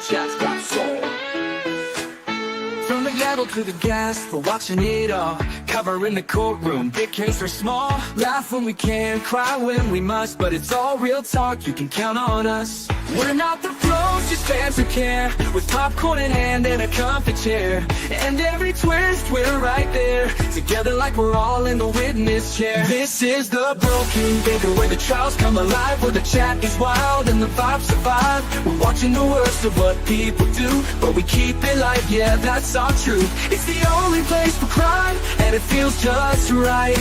chat's got soul. From the gavel to the gas, we're watching it all. Covering the courtroom, big case or small. Laugh when we can, cry when we must, but it's all real talk, you can count on us. We're not the pros, just fans who care. With popcorn in hand and a comfy chair. And every twist, we're right there. Together like we're all in the witness chair. This is the Broken Baker, where the trials come alive, where the chat is wild and the vibes survive. We're watching the worst of what people do, but we keep it light, yeah, that's our truth. It's the only place for crime, and it feels just right.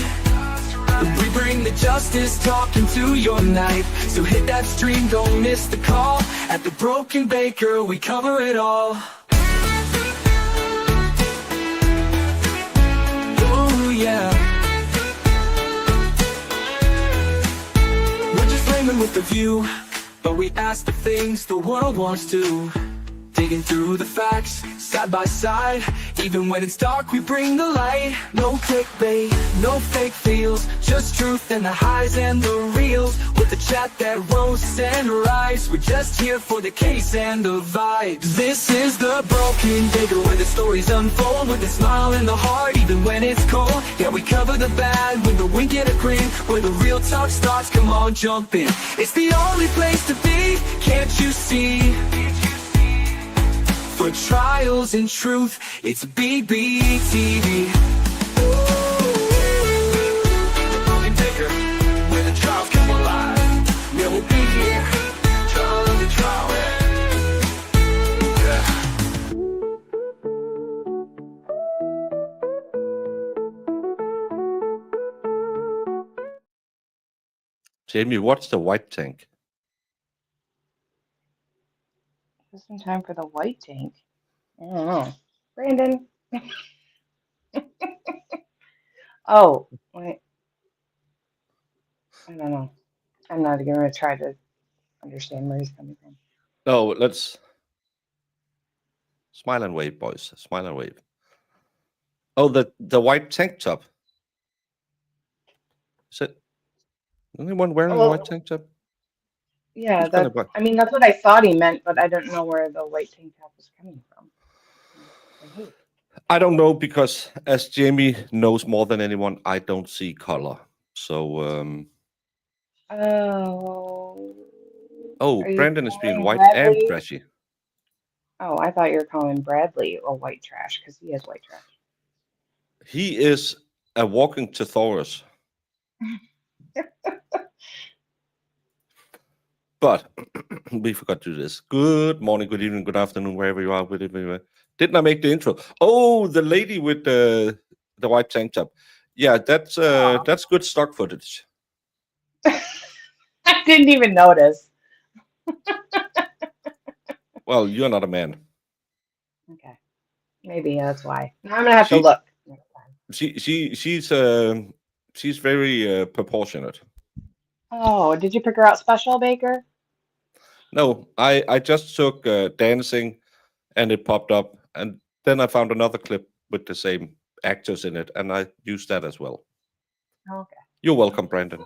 We bring the justice talk into your night. So hit that stream, don't miss the call. At the Broken Baker, we cover it all. Oh yeah. We're just flaming with the view, but we ask the things the world wants to. Digging through the facts, side by side. Even when it's dark, we bring the light. No clickbait, no fake feels, just truth and the highs and the reels. With the chat that roasts and rise, we're just here for the case and the vibes. This is the Broken Baker, where the stories unfold with a smile in the heart, even when it's cold. Yeah, we cover the bad with a wink and a grin. Where the real talk starts, come on, jump in. It's the only place to be, can't you see? For trials and truth, it's BBTV. The Broken Baker, where the trials come alive. Yeah, we'll be here, trial of the trial. Yeah. Jamie, what's the white tank? Just in time for the white tank. I don't know. Brandon. Oh, wait. I don't know. I'm not going to try to understand where he's coming from. No, let's smile and wave, boys. Smile and wave. Oh, the white tank top. Is it anyone wearing a white tank top? Yeah, It's kinda I mean, that's what I thought he meant, but I don't know where the white tank top was coming from. I don't know, because as Jamie knows more than anyone, I don't see color. So, Oh, Brandon is being white Bradley? and trashy. Oh, I thought you were calling Bradley a white trash because he has white trash. He is a walking thesaurus. But we forgot to do this. Good morning, good evening, good afternoon, wherever you are. Didn't I make the intro? Oh, the lady with the white tank top. Yeah, that's good stock footage. I didn't even notice. Well, you're not a man. Okay, maybe that's why. Now I'm gonna have to look next time. She's very proportionate. Oh, did you pick her out special, Baker? No, I just took dancing, and it popped up, and then I found another clip with the same actors in it, and I used that as well. Okay. You're welcome, Brandon.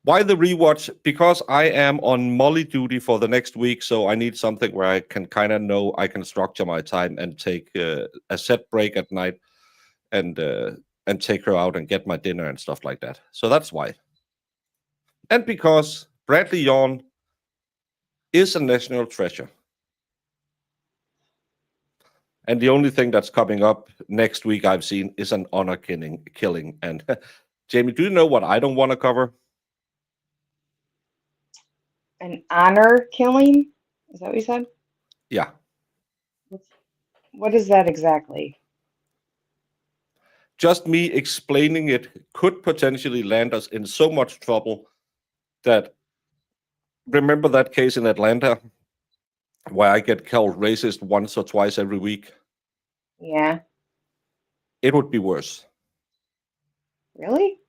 Why the rewatch? Because I am on Molly duty for the next week, so I need something where I can kind of know I can structure my time and take a set break at night, and take her out and get my dinner and stuff like that. So that's why. And because Bradley Yohn is a national treasure. And the only thing that's coming up next week I've seen is an honor killing. And Jamie, do you know what I don't want to cover? An honor killing? Is that what you said? Yeah. What is that exactly? Just me explaining it could potentially land us in so much trouble that, remember that case in Atlanta where I get called racist once or twice every week? Yeah. It would be worse. Really?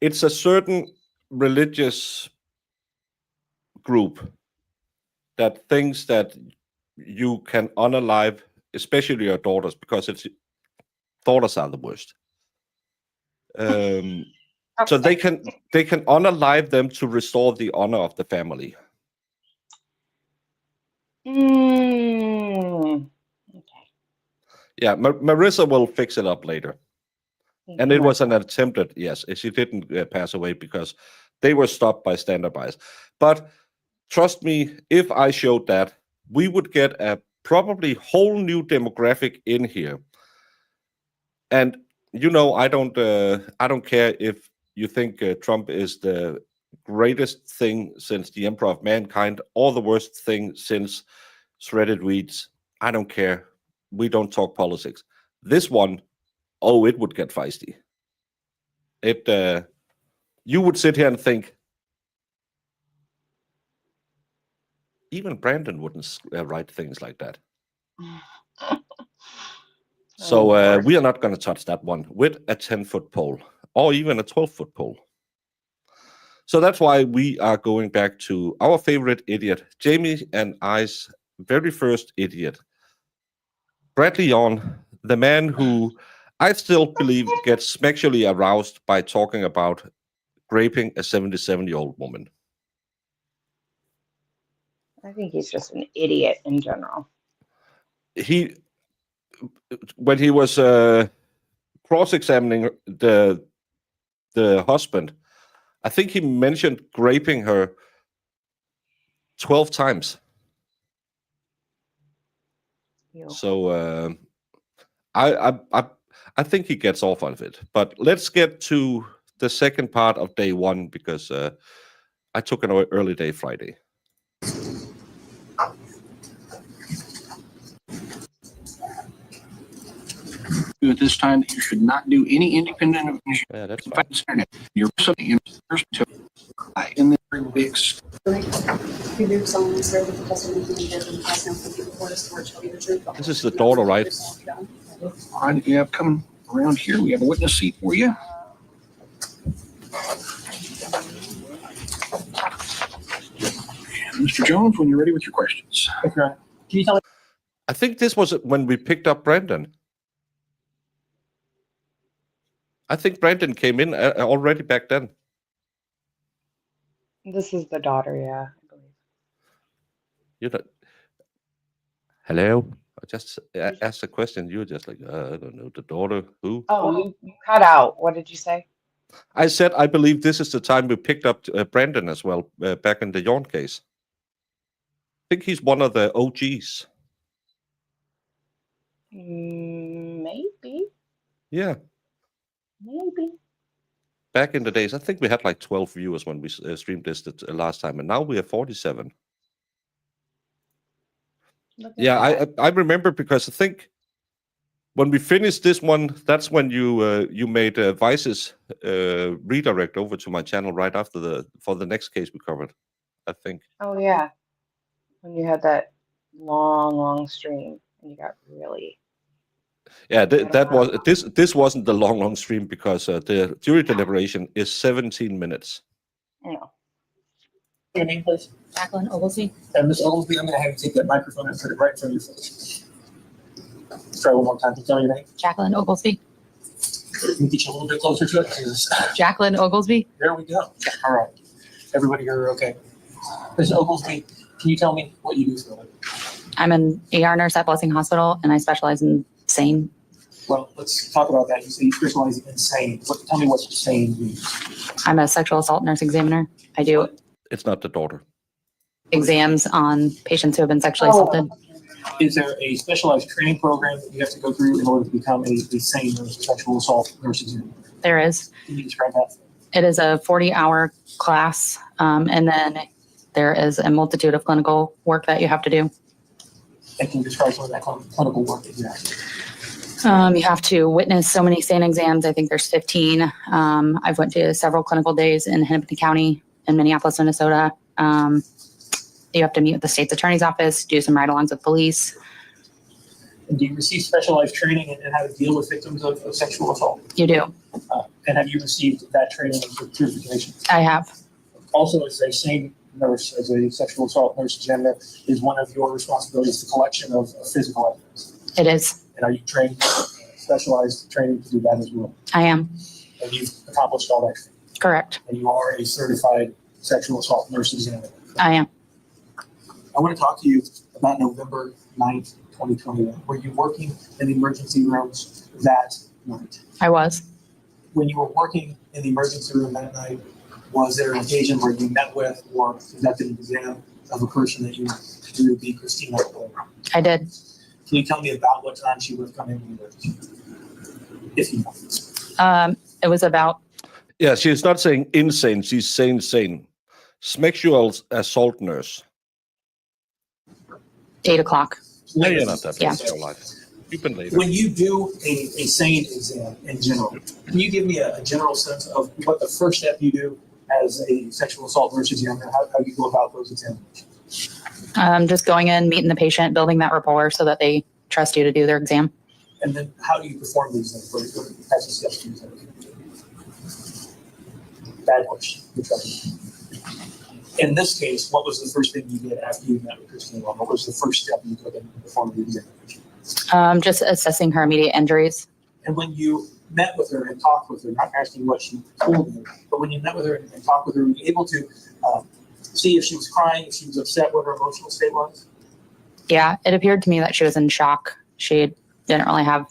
It's a certain religious group that thinks that you can unalive, especially your daughters, because daughters are the worst. So they can unalive them to restore the honor of the family. Okay. Yeah, Marissa will fix it up later. Thank And you, it was an Martha. attempted, yes. She didn't pass away because they were stopped by standard bias. But trust me, if I showed that, we would get a probably whole new demographic in here. And I don't care if you think Trump is the greatest thing since the Emperor of Mankind or the worst thing since shredded weeds. I don't care. We don't talk politics. This one, oh, it would get feisty. You would sit here and think, even Brandon wouldn't write things like that. So Lord. we are not going to touch that one with a 10-foot pole or even a 12-foot pole. So that's why we are going back to our favorite idiot, Jamie and I's very first idiot, Bradley Yohn, the man who I still believe gets sexually aroused by talking about raping a 77-year-old woman. I think he's just an idiot in general. When he was cross-examining the husband, I think he mentioned raping her 12 times. Ew. So I think he gets off of it. But let's get to the second part of day one, because I took an early day Friday. At this time, that you should not do any independent of Yeah, that's fine. internet. You're something to in the big. This is the daughter, right? You have coming around here. We have a witness seat for you. And Mr. Jones, when you're ready with your questions. Can you tell me? I think this was when we picked up Brandon. I think Brandon came in already back then. This is the daughter, yeah, I believe. Hello? I just asked a question. You were just like, I don't know, the daughter, who? Oh, you cut out. What did you say? I said, I believe this is the time we picked up Brandon as well, back in the Yohn case. I think he's one of the OGs. Maybe. Yeah. Maybe. Back in the days, I think we had like 12 viewers when we streamed this last time, and now we have 47. Yeah, I remember, because I think when we finished this one, that's when you made Vice's redirect over to my channel right after for the next case we covered, I think. Oh yeah, when you had that long stream and you got really. Yeah, this wasn't the long stream, because the jury deliberation is 17 minutes. No. Your name, please. Jacqueline Oglesby. And Ms. Oglesby, I'm going to have you take that microphone and put it right in front of your face. Let's try one more time. Can you tell me your name? Jacqueline Oglesby. Can you get you a little bit closer to it? Jacqueline Oglesby. There we go. All right. Everybody here, okay. Ms. Oglesby, can you tell me what you do for a living? I'm an ER nurse at Blessing Hospital, and I specialize in SANE. Well, let's talk about that. You say you specialize in SANE. Tell me what SANE means. I'm a sexual assault nurse examiner. I do It's not the daughter. exams on patients who have been sexually assaulted. Is there a specialized training program that you have to go through in order to become a SANE nurse, sexual assault nurse examiner? There is. Can you describe that? It is a 40-hour class, and then there is a multitude of clinical work that you have to do. And can you describe some of that clinical work exactly? You have to witness so many SANE exams. I think there's 15. I've went to several clinical days in Hennepin County and Minneapolis, Minnesota. You have to meet with the state's attorney's office, do some ride-alongs with police. And do you receive specialized training in how to deal with victims of sexual assault? You do. And have you received that training and certification? I have. Also, as a SANE nurse, as a sexual assault nurse examiner, is one of your responsibilities the collection of physical evidence? It is. And are you trained, specialized training to do that as well? I am. And you've accomplished all that training? Correct. And you are a certified sexual assault nurse examiner? I am. I want to talk to you not November 9th, 2021. Were you working in the emergency rooms that night? I was. When you were working in the emergency room that night, was there an occasion where you met with or conducted an exam of a person that you knew to be Christina? I did. Can you tell me about what time she would have come in the emergency room? If you know. It was about Yeah, she's not saying insane. She's saying sane. Sexual assault nurse. 8 o'clock. No, you're not that Yeah. late in your life. You've been later. When you do a SANE exam in general, can you give me a general sense of what the first step you do as a sexual assault nurse examiner, how you go about those examinations? Just going in, meeting the patient, building that rapport so that they trust you to do their exam. And then how do you perform these things? What types of steps do you take? Bad question. Good try. In this case, what was the first thing you did after you met with Christina? What was the first step you took in performing the examination? Just assessing her immediate injuries. And when you met with her and talked with her, not asking what she told you, but when you met with her and talked with her, were you able to see if she was crying, if she was upset, what her emotional state was? Yeah, it appeared to me that she was in shock. She didn't really have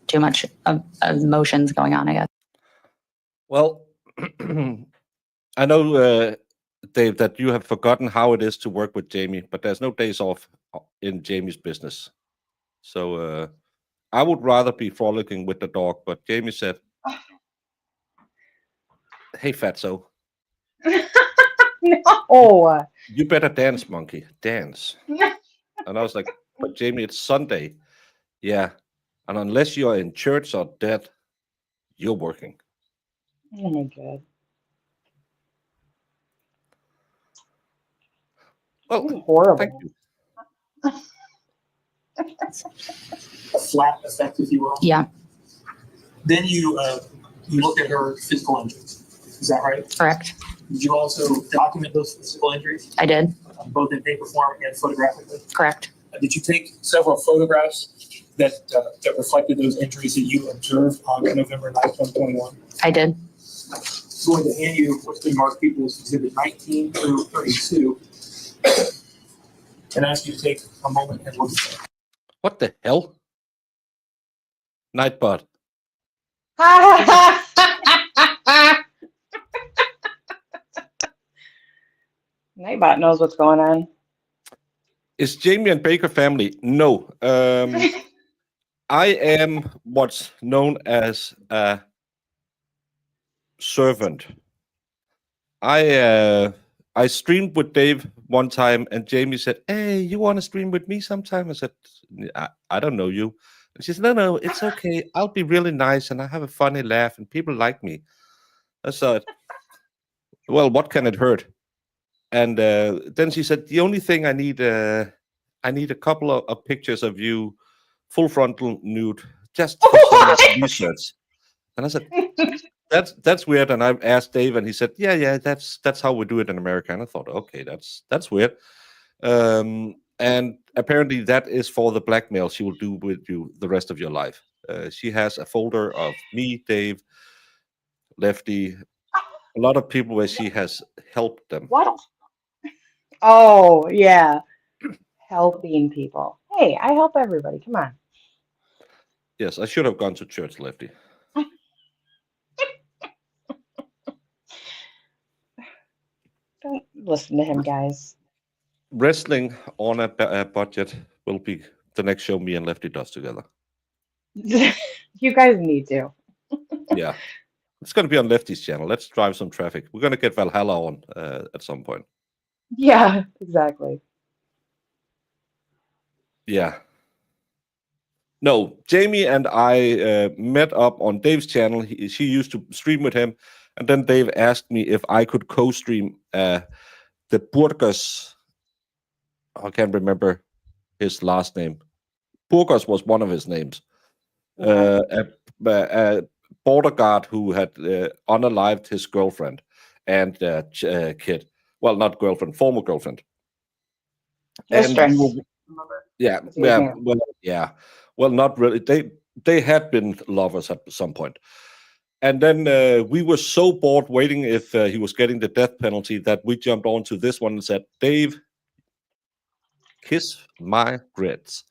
too much of emotions going on, I guess. Well, I know, Dave, that you have forgotten how it is to work with Jamie, but there's no days off in Jamie's business. So I would rather be frolicking with the dog, but Jamie said, "Hey, fatso, No. you better dance, monkey, dance." And I was like, "But Jamie, it's Sunday." Yeah, and unless you're in church or dead, you're working. Oh my God. Well, This is horrible. thank you. A flat effect, if you will. Yeah, Then you looked at her physical injuries. Is that right? correct. Did you also document those physical injuries, I did. both in paper form and photographically? Correct. Did you take several photographs that reflected those injuries that you observed on November 9th, 2021? I did. I'm going to hand you what's been marked People's Exhibit 19 through 32 and ask you to take a moment and look at that. What the hell? Nightbot. Nightbot knows what's going on. Is Jamie and Baker family? No. I am what's known as a servant. I streamed with Dave one time, and Jamie said, "Hey, you want to stream with me sometime?" I said, I don't know you." And she said, No, it's okay. I'll be really nice, and I have a funny laugh, and people like me. I said, well, what can it hurt? And then she said, the only thing I need a couple of pictures of you, full frontal nude, just for some research. And I said, that's weird. And I asked Dave, and he said, yeah, that's how we do it in America. And I thought, okay, that's weird. And apparently that is for the blackmail she will do with you the rest of your life. She has a folder of me, Dave, Lefty, a lot of people where she has helped them. What? Oh, yeah. Helping people. Hey, I help everybody. Come on. Yes, I should have gone to church, Lefty. Don't listen to him, guys. Wrestling on a budget will be the next show me and Lefty does together. You guys need to. Yeah. It's going to be on Lefty's channel. Let's drive some traffic. We're going to get Valhalla on at some point. Yeah, exactly. Yeah. No, Jamie and I met up on Dave's channel. She used to stream with him. And then Dave asked me if I could co-stream the Burgos. I can't remember his last name. Burgos was one of his names. A border guard who had unalived his girlfriend and kid. Well, not girlfriend, former girlfriend. Mistress. Well, not really. They had been lovers at some point. And then we were so bored waiting if he was getting the death penalty that we jumped onto this one and said, Dave, Kiss my grits.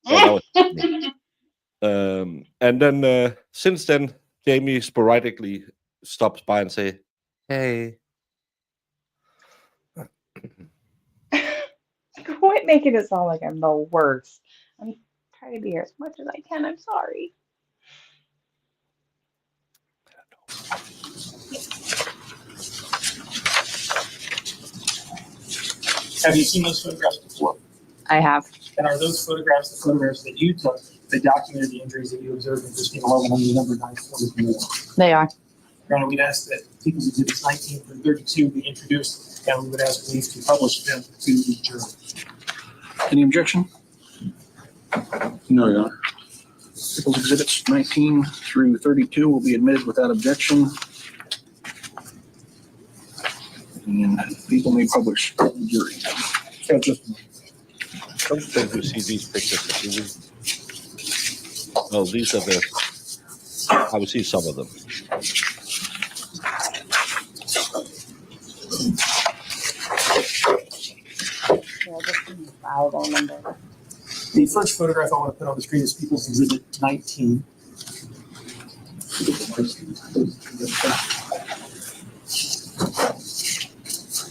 So that was me. And then since then, Jamie sporadically stops by and say, "Hey." Quit making it sound like I'm the worst. I'm trying to be here as much as I can. I'm sorry. Have you seen those photographs before? I have. And are those photographs the photographs that you took that documented the injuries that you observed in Christina Logan on November 9th, 2021? They are. Your Honor, we'd ask that People's Exhibits 19 through 32 be introduced, and we would ask police to publish them to the jury. Any objection? No, Your Honor. People's Exhibits 19 through 32 will be admitted without objection. And people may publish to the jury. So just I don't think we see these pictures, do we? Oh, these are the. I will see some of them. Yeah, just give me the file phone number. the first photograph I want to put on the screen is People's Exhibit 19.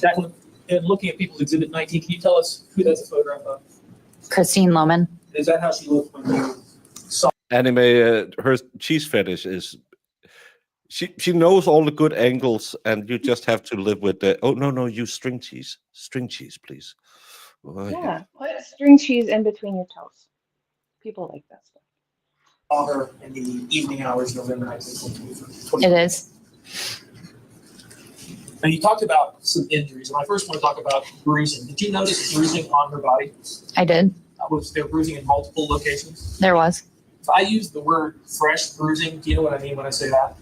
Jacqueline, in looking at People's Exhibit 19, can you tell us who that's a photograph of? Christine Lohman. Is that how she looked when you saw? Anime, her cheese fetish is. She knows all the good angles, and you just have to live with the. Oh no, you string cheese, please. Oh, Yeah, put string cheese in between your toes. People like that stuff. Saw her in the evening hours, November 19th. It is. Now, you talked about some injuries, and I first want to talk about bruising. Did you notice bruising on her body? I did. Was there bruising in multiple locations? There was If I use the word fresh bruising, do you know what I mean when I say that?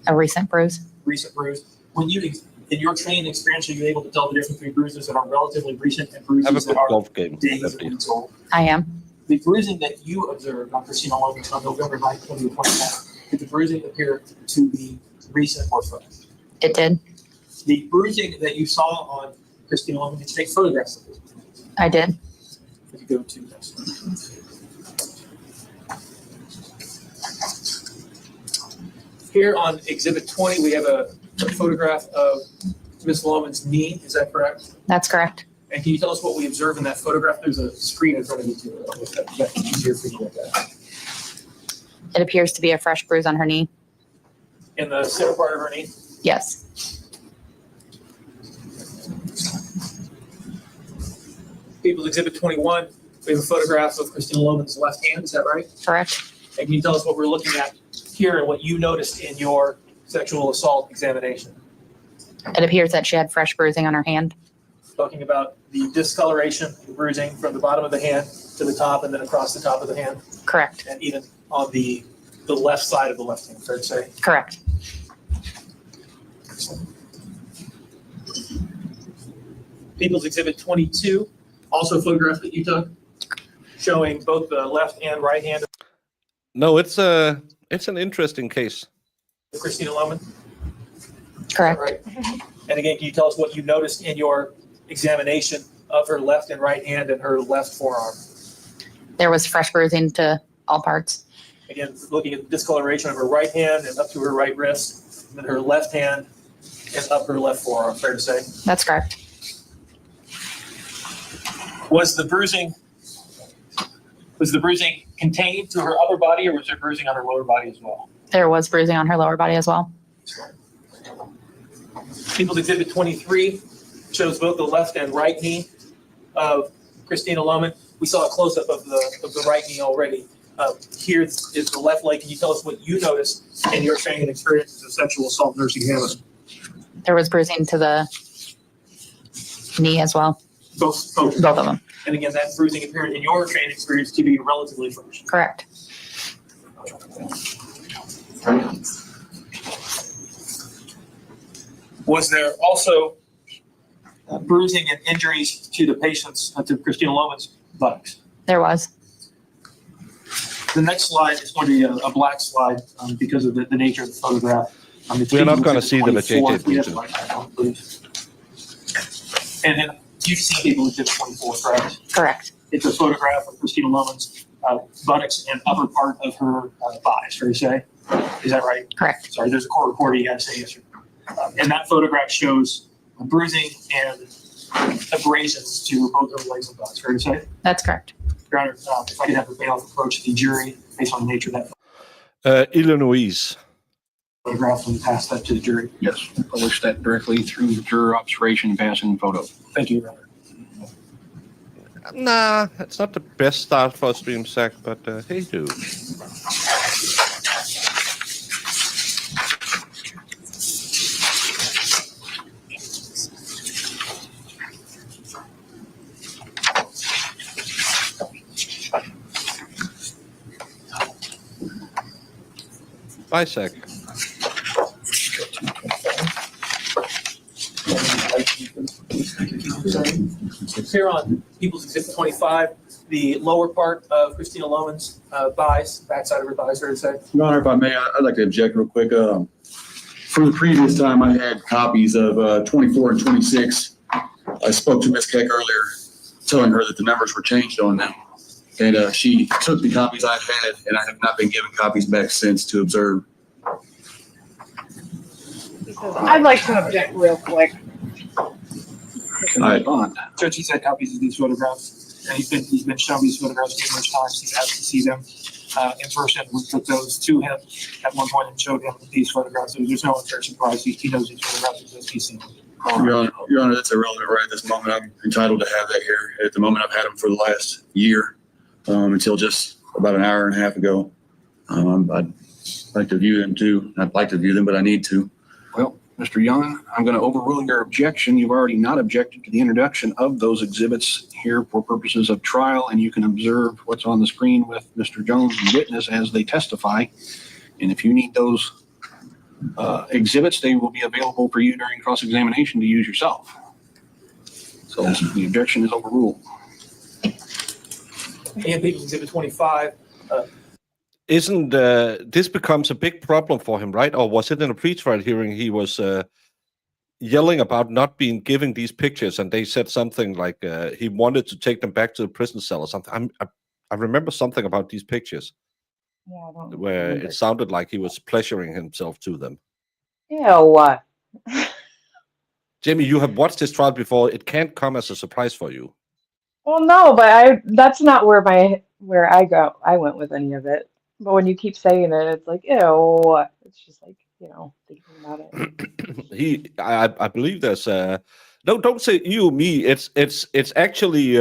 a recent bruise. Recent bruise. When you, in your training experience, are you able to tell the difference between bruises that are relatively recent and have a bruises good that are golf game. days or Definitely. weeks old? I am. The bruising that you observed on Christina Logan on November 9th, 2021, did the bruising appear to be recent or fresh? It did. The bruising that you saw on Christina Logan, did you take photographs of it? I did. If you go to this. Here on Exhibit 20, we have a photograph of Ms. Loman's knee. Is that correct? That's correct. And can you tell us what we observe in that photograph? There's a screen in front of you too. That's easier for you to look at. It appears to be a fresh bruise on her knee. In the center part of her knee. Yes. People's Exhibit 21, we have a photograph of Christina Loman's left hand. Is that right? Correct. And can you tell us what we're looking at here and what you noticed in your sexual assault examination? It appears that she had fresh bruising on her hand. Talking about the discoloration, the bruising from the bottom of the hand to the top and then across the top of the hand, Correct. and even on the left side of the left hand, fair to say? Correct. People's Exhibit 22, also a photograph that you took, showing both the left and right hand No, it's an interesting case. of Christina Loman. Correct. Right. And again, can you tell us what you noticed in your examination of her left and right hand and her left forearm? There was fresh bruising to all parts. Again, looking at the discoloration of her right hand and up to her right wrist, and then her left hand and up her left forearm, fair to say? That's correct. Was the bruising contained to her upper body, or was there bruising on her lower body as well? There was bruising on her lower body as well. People's Exhibit 23 shows both the left and right knee of Christina Loman. We saw a close-up of the right knee already. Here is the left leg. Can you tell us what you noticed in your training and experience as a sexual assault nurse examiner? There was bruising to the knee as well. Both Both of them. And again, that bruising appeared in your training experience to be relatively fresh. Correct. Was there also bruising and injuries to the patients, to Christina Loman's buttocks? There was. The next slide is going to be a black slide because of the nature of the photograph. We are not going to see them at 24. JJ Bluetooth. Yes, please. And then You've seen people exhibit 24, correct? Correct. It's a photograph of Christina Loman's buttocks and upper part of her thighs, fair to say? Is that right? Correct. Sorry, there's a court reporter, you gotta say yes or no. And that photograph shows bruising and abrasions to both her legs and buttocks, fair to say? That's correct. Your Honor, if I could have the bailiff approach the jury based on the nature of that Illinois. photograph and pass that to the jury. Yes, publish that directly through juror observation, passing photo. Thank you, Your Honor. Nah, it's not the best start for a stream sack, but hey, dude. Bye, sack. Here on People's Exhibit 25, the lower part of Christina Loman's thighs, backside of her thighs, fair to say? Your Honor, if I may, I'd like to object real quick. For the previous time, I had copies of 24 and 26. I spoke to Ms. Keck earlier, telling her that the numbers were changed on them. And she took the copies I had, and I have not been given copies back since to observe. I'd like to object real quick. Bond. Judge, he's had copies of these photographs, and he's been shown these photographs numerous times. He's asked to see them in person. We took those to him at one point and showed him these photographs. So there's no unfair surprise. He knows these photographs because he's seen them. Your Honor, that's irrelevant right at this moment. I'm entitled to have that here. At the moment, I've had them for the last year, until just about an hour and a half ago. I'd like to view them too. I'd like to view them, but I need to. Well, Mr. Young, I'm going to overrule your objection. You've already not objected to the introduction of those exhibits here for purposes of trial, and you can observe what's on the screen with Mr. Jones and witness as they testify. And if you need those exhibits, they will be available for you during cross-examination to use yourself. So the objection is overruled. And People's Exhibit 25. Isn't this becomes a big problem for him, right? Or was it in a pretrial hearing he was yelling about not being given these pictures, and they said something like he wanted to take them back to the prison cell or something? I remember something about these pictures Yeah, I don't where remember. it sounded like he was pleasuring himself to them. Ew. Jamie, you have watched this trial before. It can't come as a surprise for you. Well, no, but that's not where I went with any of it. But when you keep saying it, it's like, ew. It's just like, thinking about it. I believe there's no, don't say you, me. It's actually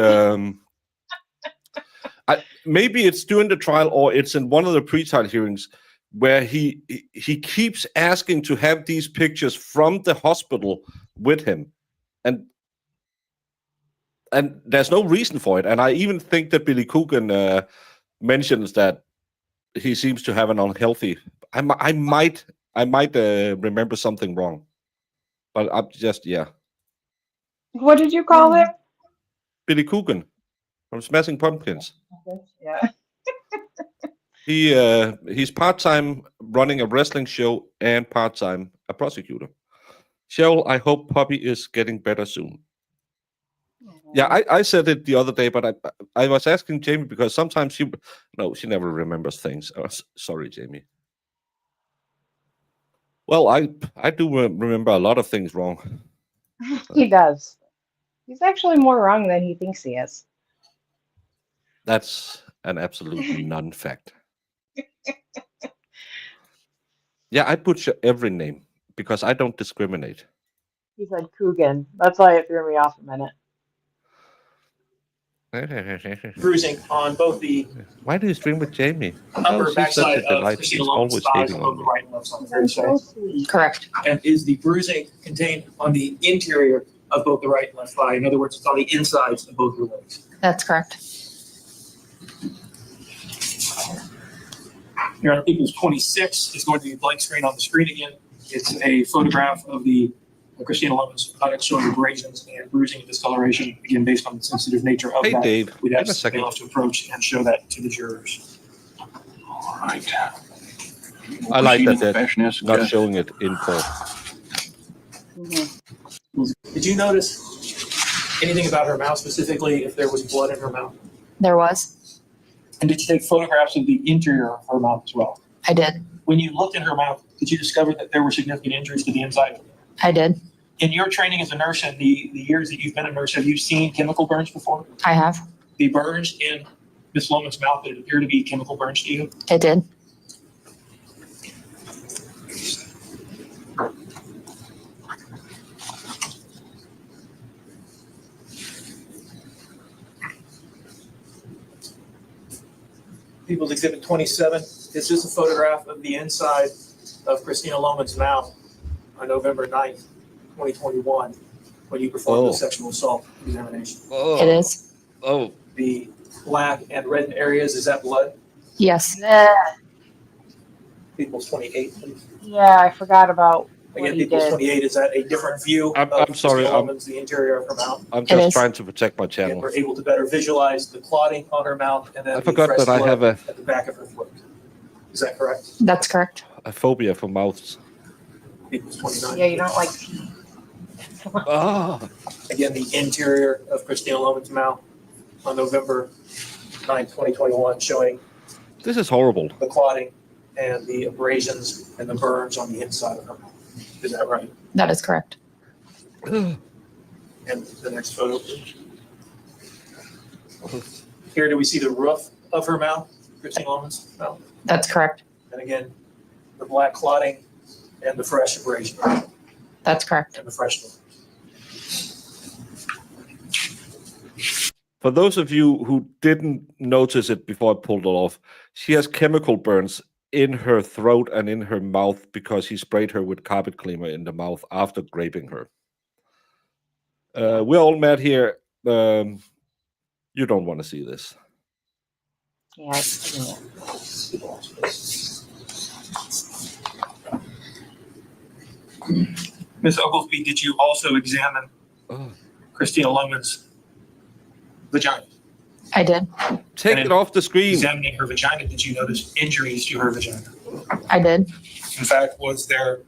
maybe it's during the trial or it's in one of the pre-trial hearings where he keeps asking to have these pictures from the hospital with him, and there's no reason for it. And I even think that Billy Coogan mentions that he seems to have an unhealthy. I might remember something wrong, but I'm just What did you call it? Billy Coogan from Smashing Pumpkins. Yeah. He's part-time running a wrestling show and part-time a prosecutor. Cheryl, I hope Poppy is getting better soon. Yeah, I said it the other day, but I was asking Jamie because sometimes she never remembers things. Oh, sorry, Jamie. Well, I do remember a lot of things wrong. He does. He's actually more wrong than he thinks he is. That's an absolute non-fact. Yeah, I butcher every name because I don't discriminate. He said Coogan. That's why it threw me off a minute. Bruising on both the Why do you stream with Jamie? upper she's backside such a of delight. Christina She's Loman's always thighs hating on on the me. right and left side, fair to say? So sweet. Correct. And is the bruising contained on the interior of both the right and left thigh? In other words, it's on the insides of both your legs. That's correct. Your Honor, People's 26 is going to be a blank screen on the screen again. It's a photograph of the Christina Loman's buttocks showing abrasions and bruising and discoloration, again, based on the sensitive nature of Hey, that. Dave, We'd wait ask a the second. bailiff to approach and show that to the jurors. All right. I like that they're Fashion as not suggested. showing it in court. Mhm. Did you notice Anything about her mouth specifically, if there was blood in her mouth? There was. And did you take photographs of the interior of her mouth as well? I did. When you looked in her mouth, did you discover that there were significant injuries to the inside? I did. In your training as a nurse and the years that you've been a nurse, have you seen chemical burns before? I have. The burns in Miss Loman's mouth, did it appear to be chemical burns to you? It did. People's Exhibit 27. Is this a photograph of the inside of Christina Loman's mouth on November 9th, 2021, when you performed the sexual assault examination? It is. Oh, The black and red areas, is that blood? Yes. Yeah, People's 28, please. yeah, I forgot about what Again, he People's did. 28, is that a different view I'm of sorry, Christina Loman's, the interior of her mouth? I'm It just is. trying to protect my And channel. we're able to better visualize the clotting on her mouth and then I the forgot fresh that I blood have at the back of her throat. Is that correct? That's correct. a phobia for mouths. People's 29. Yeah, you don't like teeth. Ah, Again, the interior of Christina Loman's mouth on November 9th, 2021, showing this is horrible. the clotting and the abrasions and the burns on the inside of her mouth. Is that right? That is correct. And the next photo, please. Here, do we see the roof of her mouth, Christina Loman's mouth? That's correct. And again, the black clotting and the fresh abrasion That's correct. and the fresh blood. For those of you who didn't notice it before I pulled it off, she has chemical burns in her throat and in her mouth because he sprayed her with carpet cleaner in the mouth after raping her. We're all mad here. You don't want to see this. Yeah, yeah. Ms. Oglesby, did you also examine Oh. Christina Loman's vagina? I did. Take And it off the screen. Examining her vagina, did you notice injuries to her vagina? I did. In fact, was there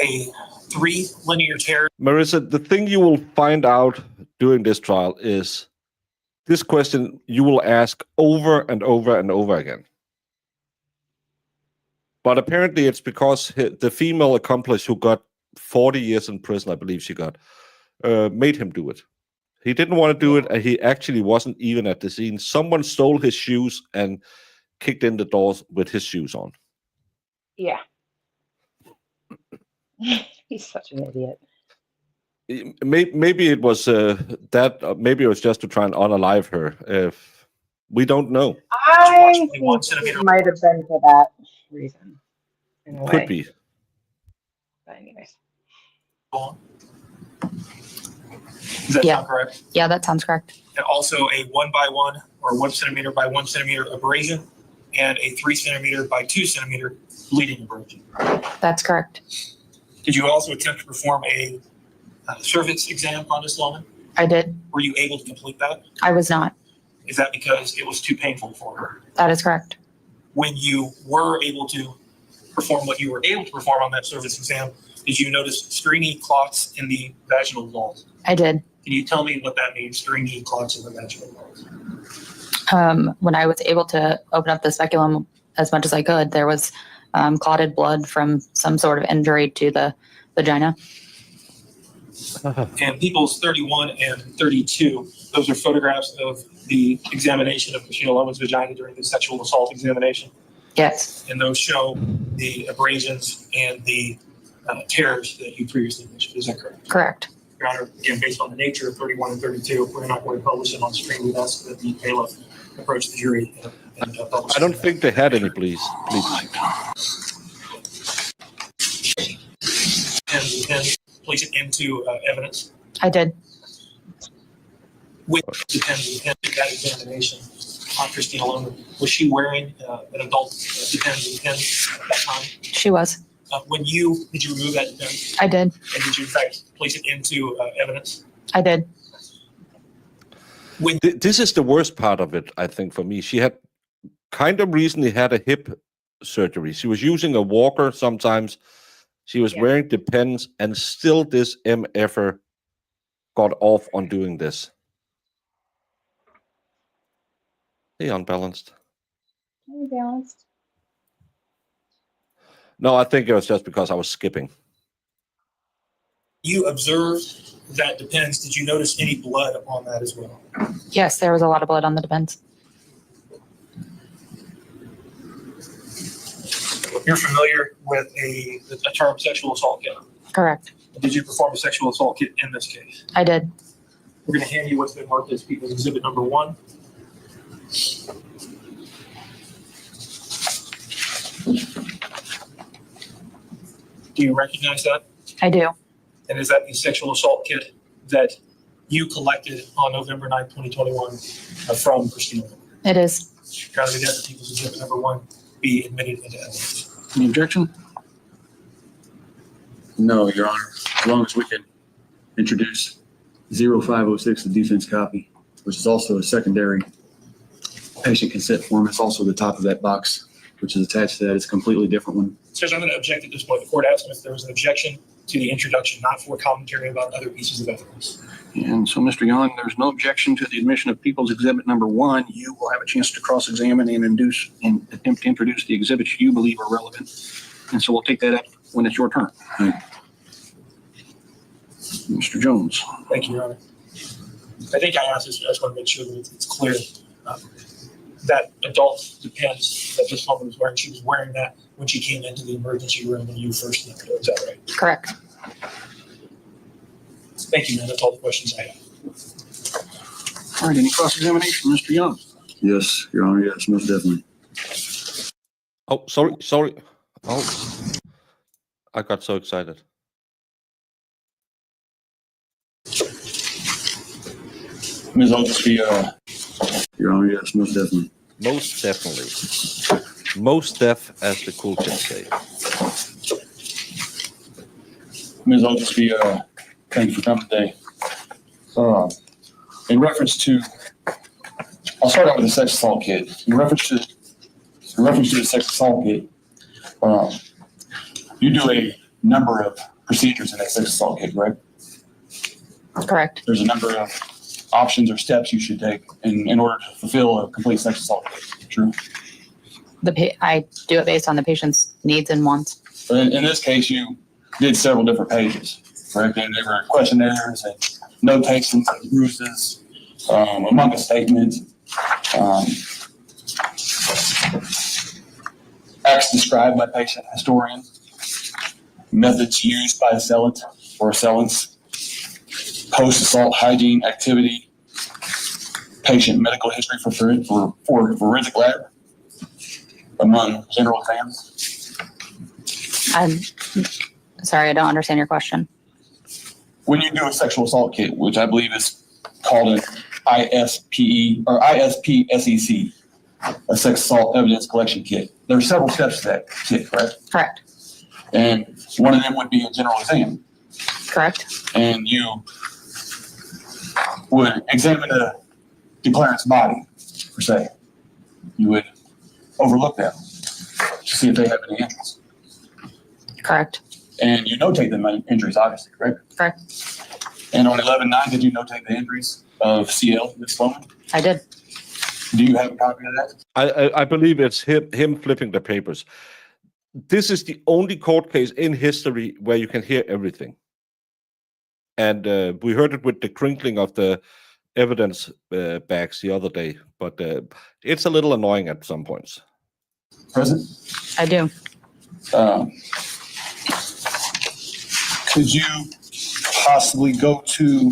a 3 linear tear? Marissa, the thing you will find out during this trial is this question you will ask over and over and over again. But apparently it's because the female accomplice who got 40 years in prison, I believe she got, made him do it. He didn't want to do it, and he actually wasn't even at the scene. Someone stole his shoes and kicked in the doors with his shoes on. Yeah. He's such an idiot. Maybe it was that. Maybe it was just to try and unalive her. We don't know. I think 21 centimeter. it might have been for that reason. In a way. Could be. But anyways. Is that Yeah. sound correct? Yeah, that sounds correct. And also a 1 by 1 or 1 centimeter by 1 centimeter abrasion and a 3 centimeter by 2 centimeter bleeding abrasion. That's correct. Did you also attempt to perform a cervix exam on Ms. Loman? I did. Were you able to complete that? I was not. Is that because it was too painful for her? That is correct. When you were able to perform what you were able to perform on that cervix exam, did you notice stringy clots in the vaginal walls? I did. Can you tell me what that means, stringy clots in the vaginal walls? When I was able to open up the speculum as much as I could, there was clotted blood from some sort of injury to the vagina. And people's 31 and 32, those are photographs of the examination of Christina Loman's vagina during the sexual assault examination. Yes. And those show the abrasions and the tears that you previously mentioned. Is that correct? Correct. Your Honor, again, based on the nature of 31 and 32, we're not going to publish them on screen. We've asked that the bailiff approach the jury and publish. I don't think they had any bleeds. And place it into evidence. I did. With depends that examination on Christina Loman. Was she wearing an adult depends at that time? She was. Did you remove that depends? I did. And did you in fact place it into evidence? I did. This is the worst part of it, I think, for me. She had kind of recently had a hip surgery. She was using a walker sometimes. She was wearing Depends, and still this MFer got off on doing this? Hey, unbalanced. Very balanced. No, I think it was just because I was skipping. You observed that depends. Did you notice any blood on that as well? Yes, there was a lot of blood on the depends. You're familiar with a term sexual assault kit. Correct. Did you perform a sexual assault kit in this case? I did. We're going to hand you what's been marked as People's Exhibit number 1. Do you recognize that? I do. And is that the sexual assault kit that you collected on November 9th, 2021 from Christina? It is. Kindly that the People's Exhibit number 1 be admitted into evidence. Any objection? No, Your Honor, as long as we can introduce 0506, the defense copy, which is also a secondary patient consent form. It's also the top of that box, which is attached to that. It's a completely different one. Judge, I'm going to object at this point. The court asked if there was an objection to the introduction, not for commentary about other pieces of evidence. And so, Mr. Yohn, there's no objection to the admission of People's Exhibit number 1. You will have a chance to cross-examine and attempt to introduce the exhibits you believe are relevant. And so we'll take that up when it's your turn. Mr. Jones. Thank you, Your Honor. I think I asked this, but I just want to make sure that it's clear. That adult depends that this woman was wearing. She was wearing that when she came into the emergency room when you first met her. Is that right? Correct. Thank you, man. That's all the questions I have. All right, any cross-examination, Mr. Young? Yes, Your Honor, yes, most definitely. Oh, sorry. Oh, I got so excited. Ms. Oaksby, Your Honor, yes, most definitely. Most definitely. Most deaf, as the cool kids say. Ms. Oaksby, thank you for coming today. In reference to, I'll start out with the sex assault kit. In reference to the sex assault kit, you do a number of procedures in that sex assault kit, right? Correct. There's a number of options or steps you should take in order to fulfill a complete sex assault kit. True. I do it based on the patient's needs and wants. But in this case, you did several different pages, correct? And there were questionnaires and notations and bruises, among a statement, acts described by patient historian, methods used by assailant or assailants, post-assault hygiene activity, patient medical history for forensic lab, among general exams. I'm sorry, I don't understand your question. When you do a sexual assault kit, which I believe is called an ISPE or ISPSEC, a sex assault evidence collection kit, there are several steps to that kit, correct? Correct. And one of them would be a general exam. Correct. And you would examine the declarant's body, per se. You would overlook them to see if they have any injuries. Correct. And you notate the injuries, obviously, correct? Correct. And on 11/9, did you notate the injuries of CL, Ms. Sloman? I did. Do you have a copy of that? I believe it's him flipping the papers. This is the only court case in history where you can hear everything. And we heard it with the crinkling of the evidence bags the other day, but it's a little annoying at some points. Present? I do. Could you possibly go to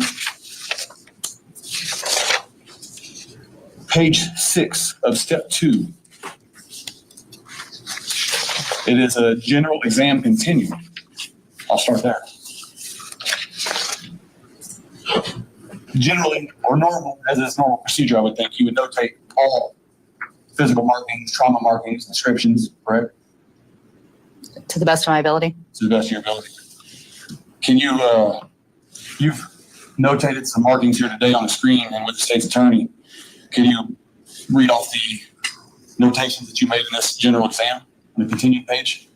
page 6 of step 2? It is a general exam continuum. I'll start there. Generally, or normal, as is normal procedure, I would think, you would notate all physical markings, trauma markings, descriptions, correct? To the best of my ability. To the best of your ability. Can you, you've notated some markings here today on the screen and with the state's attorney. Can you read off the notations that you made in this general exam on the continued page?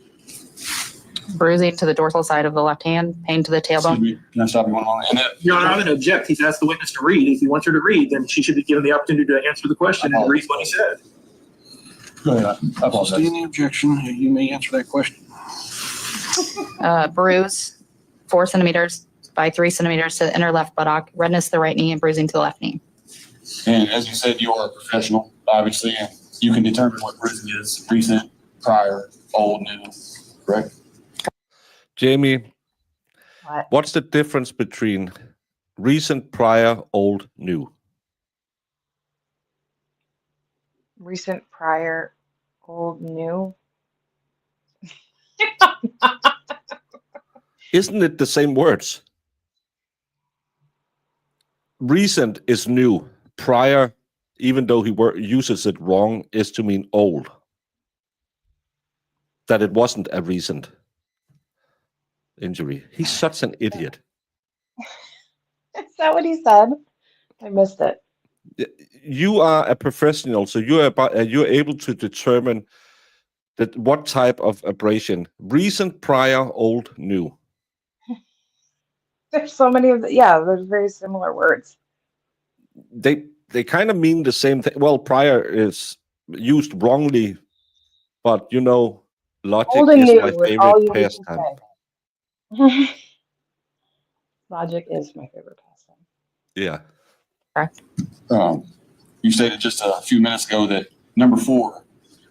Bruising to the dorsal side of the left hand, pain to the Excuse tailbone. me, can I stop you one moment? And Your Honor, I'm going to object. He's asked the witness to read. If he wants her to read, then she should be given the opportunity to answer the question and read what he said. go ahead, I apologize. Sustain the objection. You may answer that question. Bruise 4 centimeters by 3 centimeters to the inner left buttock, redness to the right knee, and bruising to the left knee. And as you said, you are a professional, obviously, and you can determine what bruising is, recent, prior, old, new, correct? Jamie, What? what's the difference between recent, prior, old, new? Recent, prior, old, new. Isn't it the same words? Recent is new. Prior, even though he uses it wrong, is to mean old. That it wasn't a recent injury. He's such an idiot. Is that what he said? I missed it. You are a professional, so you're able to determine that what type of abrasion: recent, prior, old, new. There's so many of the, yeah, there's very similar words. They kind of mean the same thing. Well, prior is used wrongly, but you know, logic Old and is new my is all favorite you need to pastime. say. Logic is my favorite pastime. Yeah. You stated just a few minutes ago that number 4,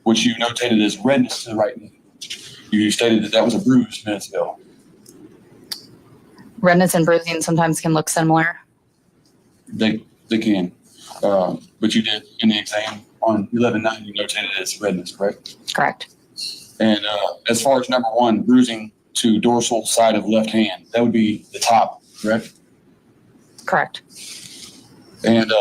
which you notated as redness to the right knee, you stated that that was a bruise minutes ago. Redness and bruising sometimes can look similar. They can, but you did in the exam on 11/9, you notated it as redness, correct? Correct. And as far as number 1, bruising to dorsal side of left hand, that would be the top, correct? Correct. And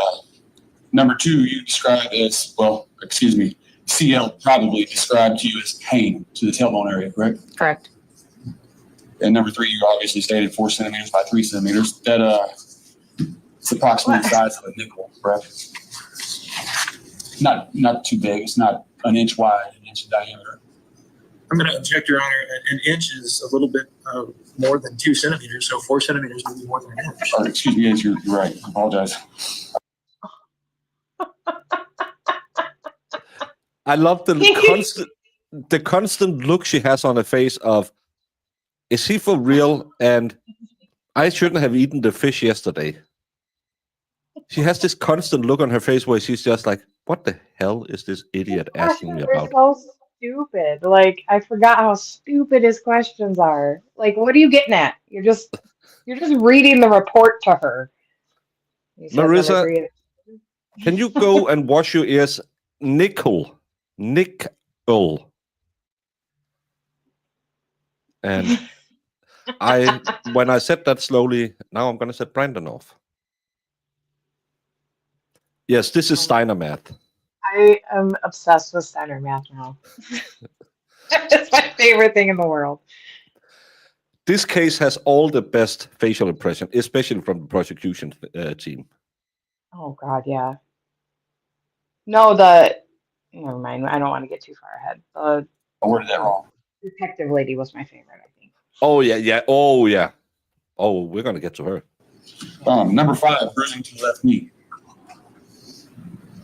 number 2, you described as, well, excuse me, CL probably described to you as pain to the tailbone area, correct? Correct. And number 3, you obviously stated 4 centimeters by 3 centimeters. That it's approximately the size of a nickel, correct? Not too big. It's not an inch wide, an inch in diameter. I'm going to object, Your Honor. An inch is a little bit more than 2 centimeters, so 4 centimeters would be more than an inch. Or, excuse me, yes, you're right. I apologize. I love the constant look she has on her face of, is he for real? And I shouldn't have eaten the fish yesterday. She has this constant look on her face where she's just like, what the hell is this idiot asking me about? They're so stupid. Like, I forgot how stupid his questions are. Like, what are you getting at? You're just reading the report to her. He says, Marissa, "Agree." can you go and wash your ears? Nickel. And when I said that slowly, now I'm going to set Brandon off. Yes, this is Steiner math. I am obsessed with Steiner math now. It's my favorite thing in the world. This case has all the best facial impression, especially from the prosecution team. Oh God, yeah. No, never mind. I don't want to get too far ahead. The I worded that wrong. detective lady was my favorite, I think. Oh, yeah. Oh, yeah. Oh, we're going to get to her. Number 5, bruising to the left knee.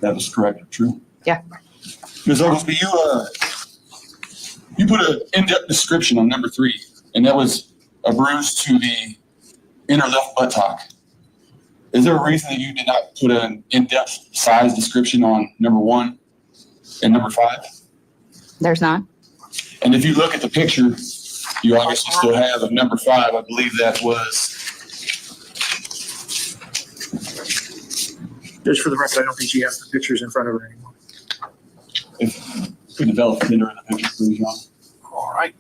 That was correct, true? Yeah. Ms. Oglesby, you put an in-depth description on number 3, and that was a bruise to the inner left buttock. Is there a reason that you did not put an in-depth size description on number 1 and number 5? There's not. And if you look at the picture, you obviously still have of number 5. I believe that was. Just for the record, I don't think she has the pictures in front of her anymore. If could develop the picture, please, John. All right.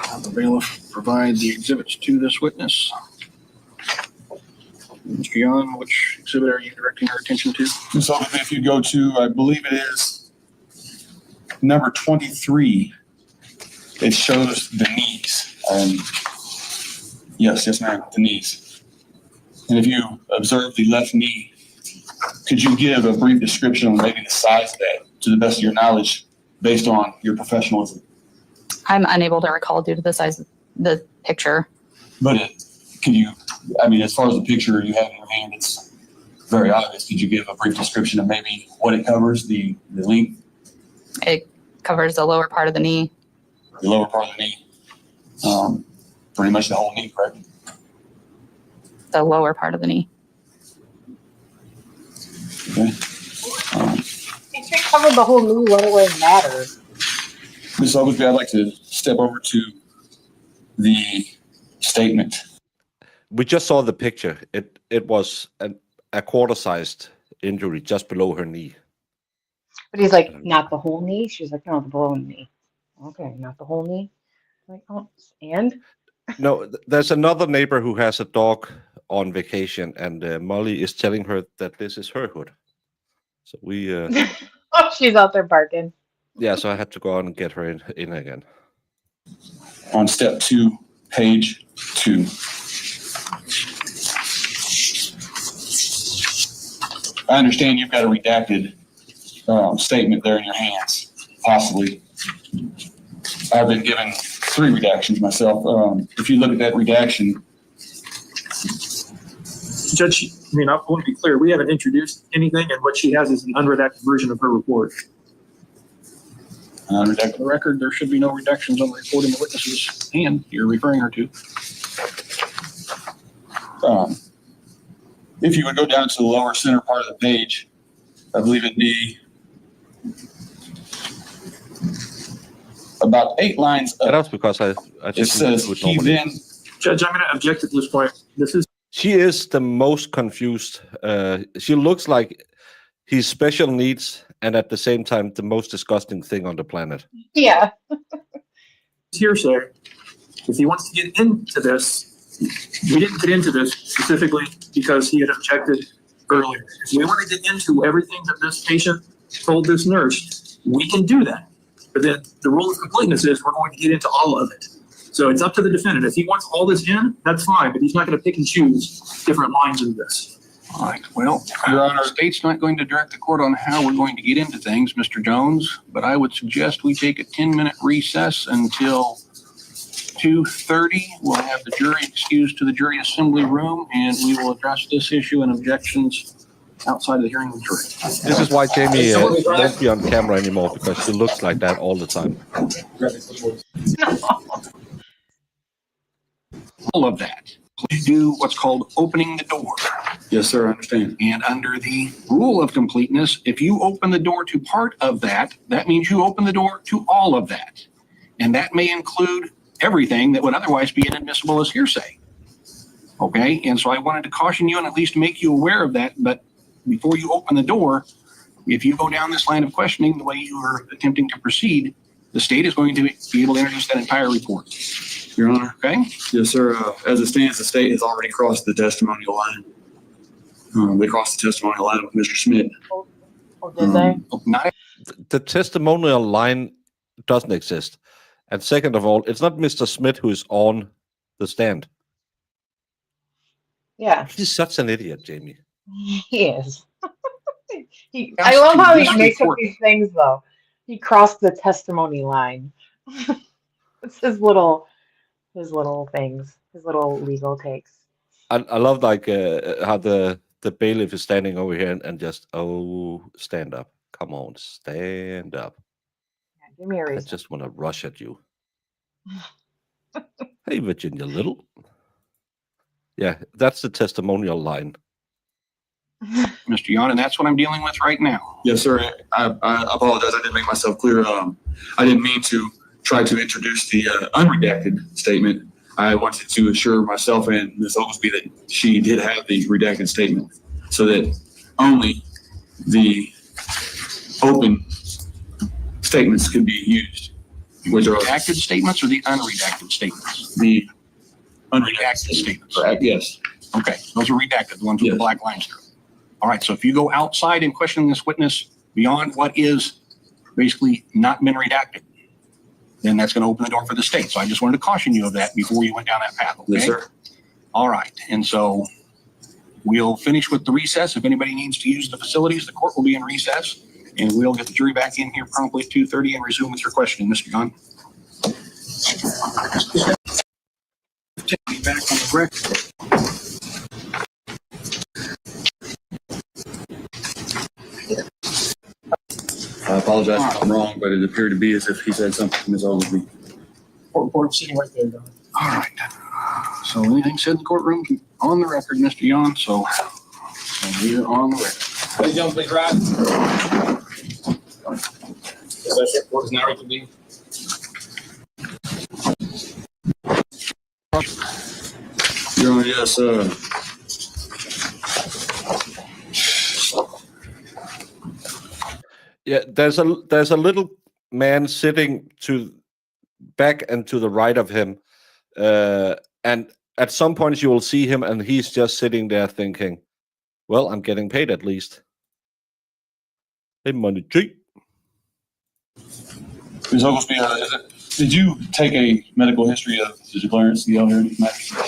Have the bailiff provide the exhibits to this witness. Mr. Yohn, which exhibit are you directing our attention to? Ms. Oglesby, if you go to, I believe it is number 23, it shows the knees. Yes, ma'am, the knees. And if you observe the left knee, could you give a brief description on maybe the size of that, to the best of your knowledge, based on your professionalism? I'm unable to recall due to the size of the picture. But could you, I mean, as far as the picture you have in your hand, it's very obvious. Could you give a brief description of maybe what it covers, the length, It covers the lower part of the knee. the lower part of the knee? Pretty much the whole knee, correct? The lower part of the knee. Okay. It should cover the whole knee. What it would matter? Ms. Oglesby, I'd like to step over to the statement. We just saw the picture. It was a quarter-sized injury just below her knee. But he's like, not the whole knee. She's like, no, the below knee. Okay, not the whole knee. Like, oh, and No, there's another neighbor who has a dog on vacation, and Molly is telling her that this is her hood. So we, oh, she's out there barking. yeah. So I had to go on and get her in again. On step 2, page 2. I understand you've got a redacted statement there in your hands, possibly. I've been given 3 redactions myself. If you look at that redaction, Judge, I mean, I want to be clear, we haven't introduced anything, and what she has is an unredacted version of her report. redacted. For the record, there should be no reductions on the report in the witness's hand you're referring her to. If you would go down to the lower center part of the page, I believe it'd be about 8 lines And up. that's because I It just says do it he normally. then, Judge, I'm going to object at this point. This is She is the most confused. She looks like he's special needs, and at the same time, the most disgusting thing on the planet. Yeah. hearsay. If he wants to get into this, we didn't get into this specifically because he had objected earlier. If we want to get into everything that this patient told this nurse, we can do that. But then the rule of completeness is we're going to get into all of it. So it's up to the defendant. If he wants all this in, that's fine, but he's not going to pick and choose different lines of this. All right, well, Your Honor, the state's not going to direct the court on how we're going to get into things, Mr. Jones, but I would suggest we take a 10-minute recess until 2:30. We'll have the jury excused to the jury assembly room, and we will address this issue and objections outside of the hearing of the jury. This is why Jamie won't be on camera anymore, because she looks like that all the time. All of that. Please do what's called opening the door. yes, sir, I understand. And under the rule of completeness, if you open the door to part of that, that means you open the door to all of that. And that may include everything that would otherwise be inadmissible as hearsay. Okay, and so I wanted to caution you and at least make you aware of that. But before you open the door, if you go down this line of questioning the way you are attempting to proceed, the state is going to be able to introduce that entire report. Your Honor. Okay? Yes, sir. As it stands, the state has already crossed the testimonial line. They crossed the testimonial line with Mr. Smith. Or did they? Not The testimonial line doesn't exist. And second of all, it's not Mr. Smith who is on the stand. Yeah, He's such an idiot, Jamie. he is. I love how he makes up these things, though. He crossed the testimony line. It's his little things, his little legal takes. I love like how the bailiff is standing over here and just, oh, stand up. Come on, stand up. Yeah, give me a I reason. just want to rush at you. Hey, Virginia Little. Yeah, that's the testimonial line. Mr. Yohn, and that's what I'm dealing with right now. Yes, sir. I apologize. I didn't make myself clear. I didn't mean to try to introduce the unredacted statement. I wanted to assure myself and Ms. Oglesby that she did have the redacted statement so that only the open statements could be used. Which are Redacted statements or the unredacted statements? the Unredacted statements. Yes. Okay, those are redacted, the ones with the Yes. black lines through. All right, so if you go outside and question this witness beyond what is basically not been redacted, then that's going to open the door for the state. So I just wanted to caution you of that before you went down that path, okay? Yes, sir. All right, and so we'll finish with the recess. If anybody needs to use the facilities, the court will be in recess, and we'll get the jury back in here promptly at 2:30 and resume with your questioning, Mr. Yohn. Take me back on the record. I apologize if I'm wrong, but it appeared to be as if he said something to Ms. Oglesby. Board sitting right there, Don. All right. So anything said in the courtroom on the record, Mr. Yohn, so we're on the record. Ladies and gentlemen, please rise. The session court is now reconvened. Your Honor, yes, Yeah, there's a little man sitting to back and to the right of him, and at some point you will see him, and he's just sitting there thinking, "Well, I'm getting paid at least." Hey, money G. Ms. Oglesby, did you take a medical history of the declarant's DL here in the matter?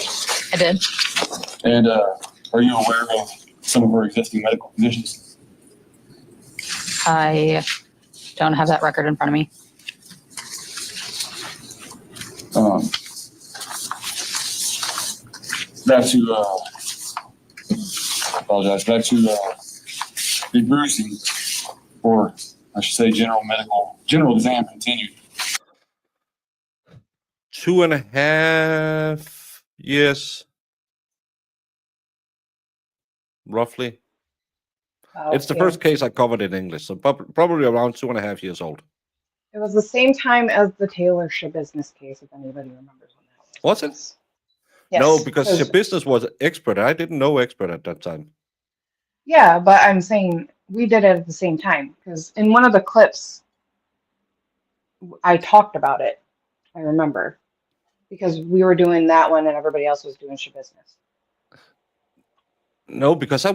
I did. And are you aware of some of her existing medical conditions? I don't have that record in front of me. Back to, apologize, back to the bruising, or I should say general exam continued. 2.5 years, roughly. It's the first case I covered in English, so probably around 2.5 years old. It was the same time as the Taylor Business case, if anybody remembers when that was. Was it? Yes, No, because your business was expert. I didn't know expert at that time. yeah, but I'm saying we did it at the same time because in one of the clips, I talked about it. I remember because we were doing that one and everybody else was doing business. No, because I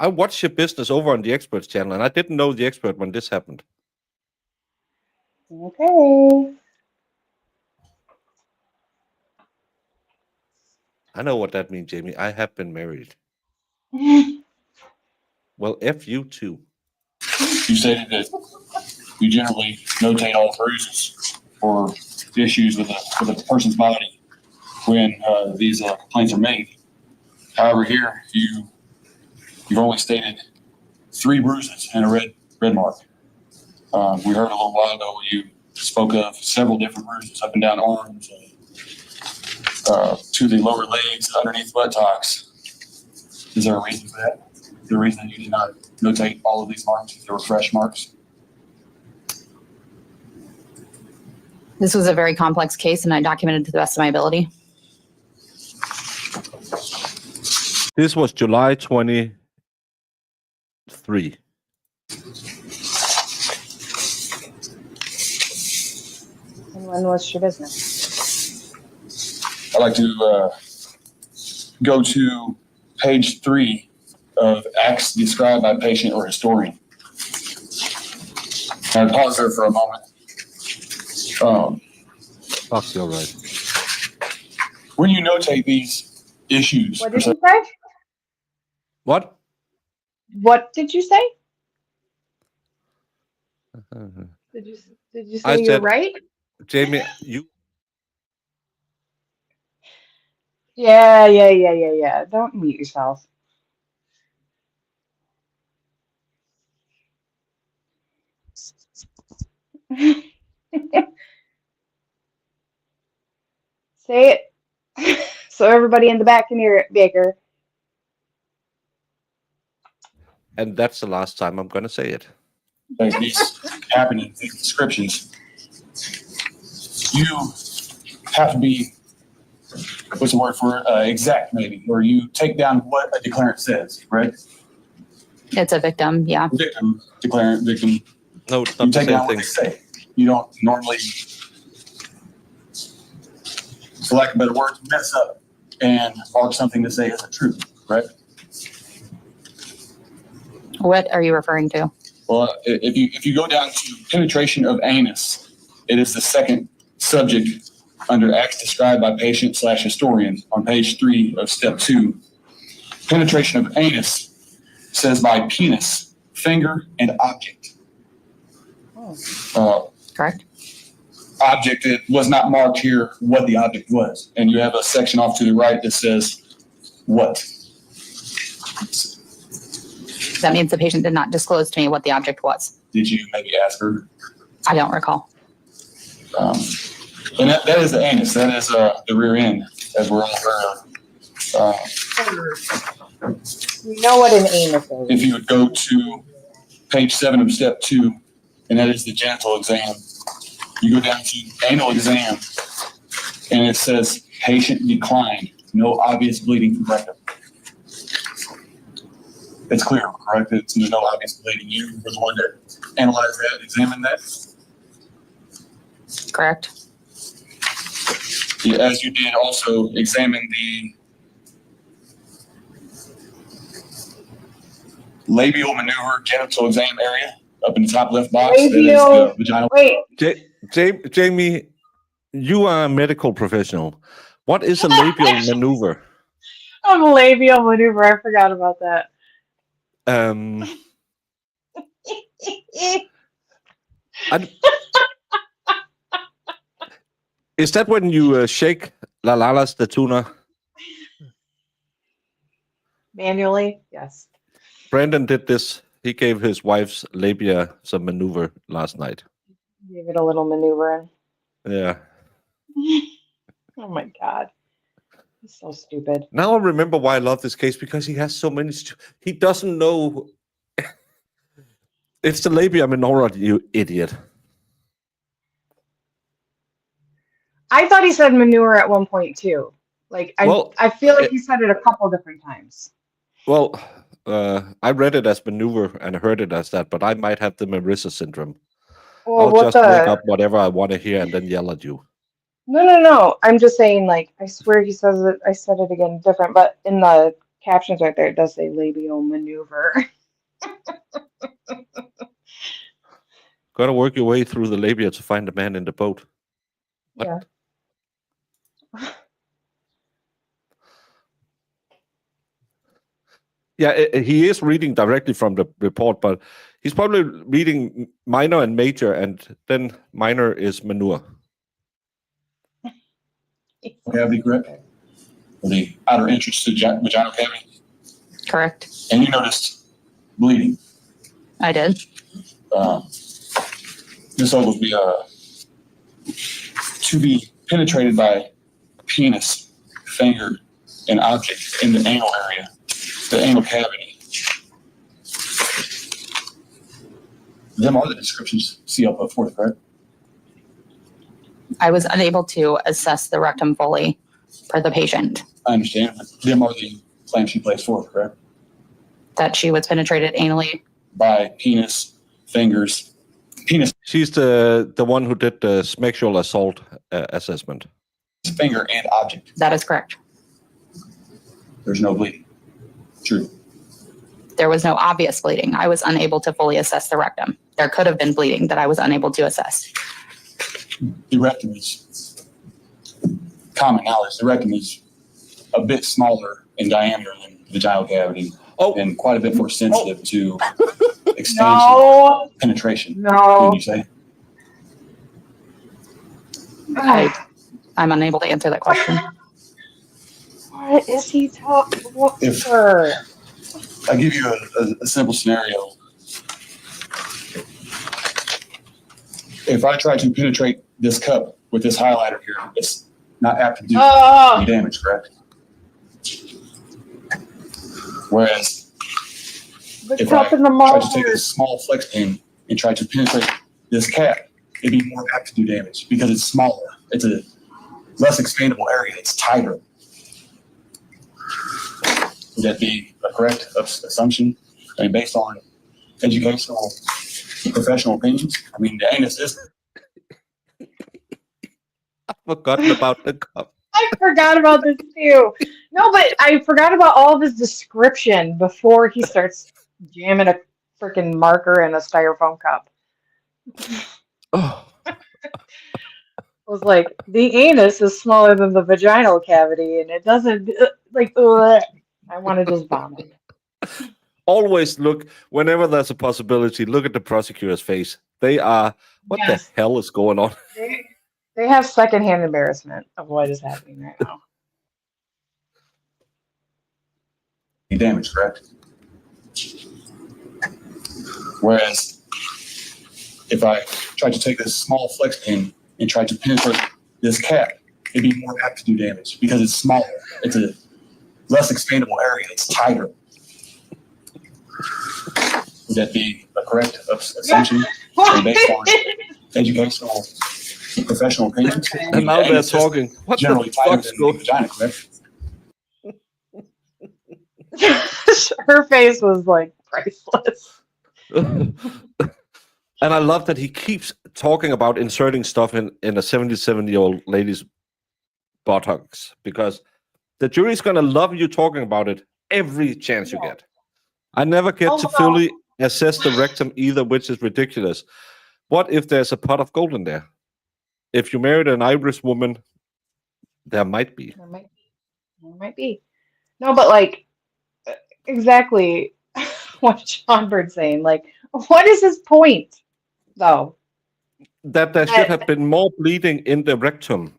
watched your business over on the experts channel, and I didn't know the expert when this happened. Okay. I know what that means, Jamie. I have been married. Well, F you too. You stated that you generally notate all bruises or issues with a person's body when these complaints are made. However, here you've only stated 3 bruises and a red mark. We heard a little while ago when you spoke of several different bruises up and down arms, to the lower legs, underneath buttocks. Is there a reason for that? The reason you did not notate all of these marks, if they were fresh marks? This was a very complex case, and I documented to the best of my ability. This was July 23. And when was business? I'd like to go to page 3 of acts described by patient or historian. I'll pause there for a moment. Fuck, you're right. When you notate these issues, What did you say? What? What did you say? Did you say I you're said- right? Jamie, you. Yeah. Don't mute yourself. Say it so everybody in the back can hear it, Baker. And that's the last time I'm going to say it. like these happenings, these descriptions, you have to be, what's the word for it? Exact, maybe, or you take down what a declarant says, right? It's a victim, yeah. Victim, declarant, victim. No, it's You not the take down same what thing. they say. You don't normally, for lack of better words, mess up and mark something to say isn't true, right? What are you referring to? Well, if you go down to penetration of anus, it is the second subject under acts described by patient/historian on page 3 of step 2. Penetration of anus says by penis, finger, and object. Correct? object that was not marked here what the object was. And you have a section off to the right that says what. That means the patient did not disclose to me what the object was. Did you maybe ask her? I don't recall. And that is the anus. That is the rear end, as we're all aware of. We know what an anus is. If you would go to page 7 of step 2, and that is the genital exam, you go down to anal exam, and it says patient declined, no obvious bleeding from rectum. It's clear, correct? There's no obvious bleeding. You were the one that analyzed that, examined that. Correct. Yeah, as you did also examine the labial maneuver genital exam area up in the top left box. That is Labial- the vaginal. Wait, Jamie, you are a medical professional. What is a labial maneuver? I'm a labial maneuver. I forgot about that. Is that when you shake the tuna? Manually, yes. Brandon did this. He gave his wife's labia some maneuver last night. Give it a little maneuver. Yeah. Oh my God. He's so stupid. Now I remember why I love this case, because he has so many. He doesn't know. It's the labia minora, you idiot. I thought he said manure at one point too. Like I feel like he said it a couple different times. Well, I read it as maneuver and heard it as that, but I might have the Marissa syndrome. Well, I'll just make up whatever I want to hear and then yell at you. No. I'm just saying, like, I swear he says it. I said it again different, but in the captions right there, it does say labial maneuver. Gotta work your way through the labia to find the man in the boat. What? Yeah. Yeah, he is reading directly from the report, but he's probably reading minor and major, and then minor is manure. Cavity, correct? Or the outer entrance to the vaginal cavity. Correct. And you noticed bleeding. I did. This will be to be penetrated by penis, finger, and object in the anal area, the anal cavity. Them are the descriptions see up forth, correct? I was unable to assess the rectum fully for the patient. I understand. Them are the claims she placed forth, correct? That she was penetrated anally. By penis, fingers, penis, She's the one who did the sexual assault assessment. finger, and object. That is correct. There's no bleeding. True. There was no obvious bleeding. I was unable to fully assess the rectum. There could have been bleeding that I was unable to assess. The rectum is common knowledge. The rectum is a bit smaller in diameter than the vaginal cavity, and quite a bit more sensitive to expansion, penetration. No. Would you say? I'm unable to answer that question. What is he talking about? If I give you a simple scenario, if I try to penetrate this cup with this highlighter here, it's not apt to do any damage, correct? Whereas if I try to take this small flex pin and try to penetrate this cap, it'd be more apt to do damage because it's smaller. It's a less expandable area. It's tighter. Would that be a correct assumption? I mean, based on educational, professional opinions? I mean, the anus is. I've forgotten about the cup. I forgot about this too. No, but I forgot about all of his description before he starts jamming a freaking marker in a styrofoam cup. Oh. I was like, the anus is smaller than the vaginal cavity, and it doesn't I want to just vomit. Always look, whenever there's a possibility, look at the prosecutor's face. They are, what Yes. the hell is going on? They have secondhand embarrassment of what is happening right now. Damage, correct? Whereas if I tried to take this small flex pin and tried to penetrate this cap, it'd be more apt to do damage because it's smaller. It's a less expandable area. It's tighter. Would that be a correct assumption based on educational professional opinions? And now they're talking. What Generally the tighter fuck's than the going vagina, correct? Her face was like priceless. And I love that he keeps talking about inserting stuff in a 77-year-old lady's buttocks, because the jury's going to love you talking about it every chance you get. I never get to fully assess the rectum either, which is ridiculous. What if there's a pot of gold in there? If you married an Irish woman, there might be. There might be. There might be. No, but like exactly what Sean Bird's saying. Like, what is his point, though? That there should have been more bleeding in the rectum.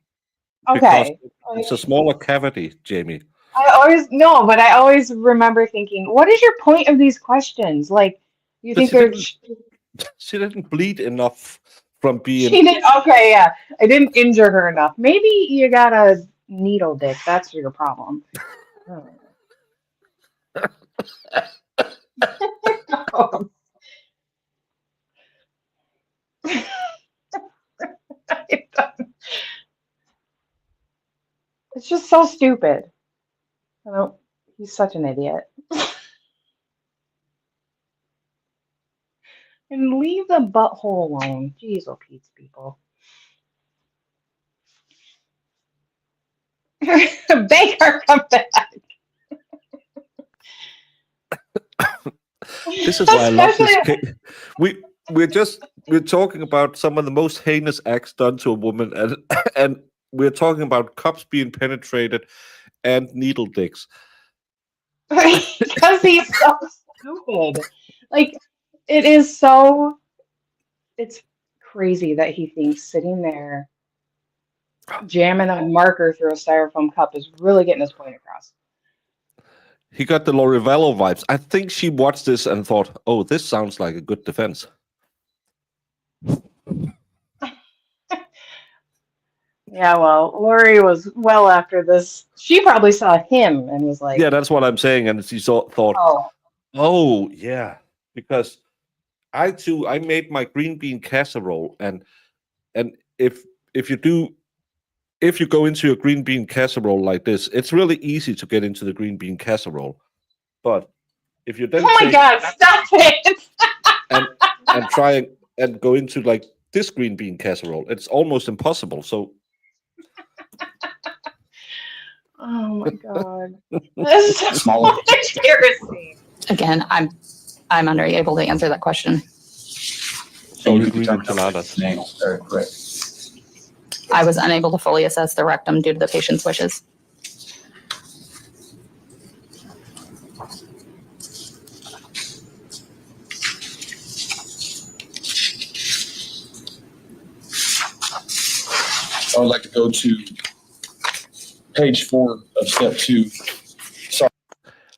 Okay. Because it's a smaller cavity, Jamie. I always remember thinking, what is your point of these questions? Like, you think they're she didn't bleed enough from being. She did okay, yeah. I didn't injure her enough. Maybe you got a needle dick. That's your problem. It's just so stupid. He's such an idiot. And leave the butthole alone. Jeez, oh Pete's people. Baker, come back. This is why I love this case. We're talking about some of the most heinous acts done to a woman, and we're talking about cops being penetrated and needle dicks. Because he's so stupid. Like, it's crazy that he thinks sitting there jamming a marker through a styrofoam cup is really getting his point across. He got the Lorivello vibes. I think she watched this and thought, oh, this sounds like a good defense. Yeah, well, Lori was well after this. She probably saw him and was like, yeah, that's what I'm saying. And she thought, oh, yeah, because I made my green bean casserole, and if you go into a green bean casserole like this, it's really easy to get into the green bean casserole. But if you then oh my God, stop it! and try and go into like this green bean casserole, it's almost impossible. So. Oh my God, this is so embarrassing. Again, I'm unable to answer that question. So you determined the angle. Correct. I was unable to fully assess the rectum due to the patient's wishes. I would like to go to page 4 of step 2. Sorry.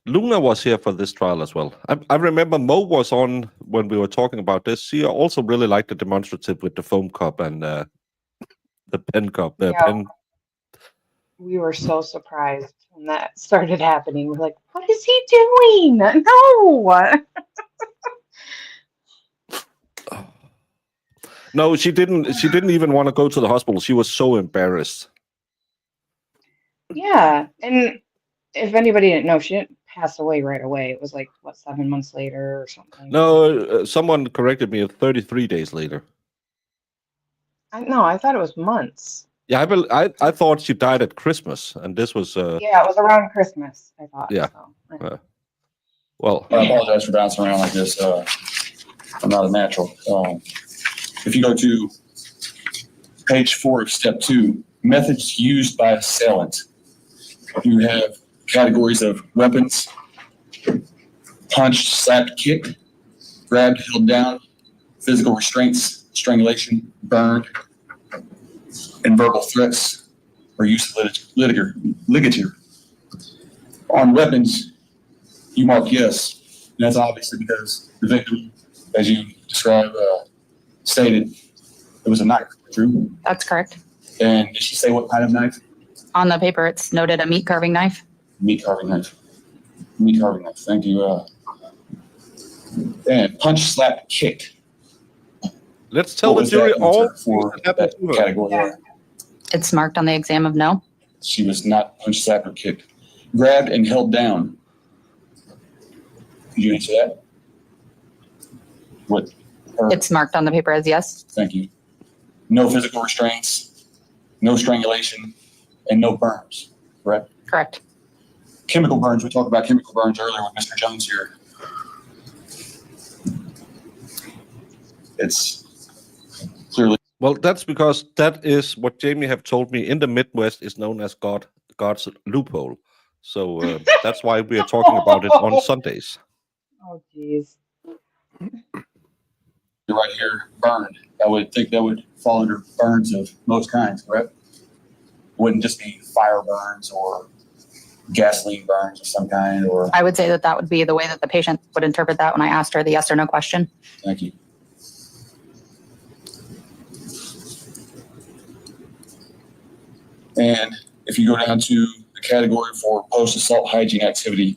Luna was here for this trial as well. I remember Mo was on when we were talking about this. She also really liked the demonstrative with the foam cup and the pen cup. Pen. We were so surprised when that started happening. We're like, what is he doing? No. No, she didn't even want to go to the hospital. She was so embarrassed. Yeah, and if anybody didn't know, she didn't pass away right away. It was like, what, 7 months later or something? No, someone corrected me 33 days later. I thought it was months. Yeah, I thought she died at Christmas, and this was... yeah, it was around Christmas, I thought. Yeah. So. Well... I apologize for bouncing around like this. I'm not a natural. If you go to page 4 of step 2, methods used by assailant. You have categories of weapons: punched, slapped, kicked, grabbed, held down, physical restraints, strangulation, burned. and verbal threats or use of ligature. On weapons, you mark yes. And that's obviously because the victim, as you described, stated it was a knife, true? That's correct. And did she say what kind of knife? On the paper, it's noted a meat carving knife. Meat carving knife. Meat carving knife. Thank you. And punch, slap, kick. Let's tell What the was jury that all answer for things that happened that to her. category? Yeah. It's marked on the exam of no. She was not punched, slapped, or kicked. Grabbed and held down. Could you answer that? What? It's marked on the paper as yes. Thank you. No physical restraints, no strangulation, and no burns, correct? Correct. Chemical burns, we talked about chemical burns earlier with Mr. Jones here. It's clearly. Well, that's because that is what Jamie have told me in the Midwest is known as God's loophole. So that's why we are talking about it on Sundays. Oh, geez. Right here, burned. I would think that would fall under burns of most kinds, correct? Wouldn't just be fire burns or gasoline burns of some kind, or. I would say that would be the way that the patient would interpret that when I asked her the yes or no question. Thank you. And if you go down to the category for post-assault hygiene activity,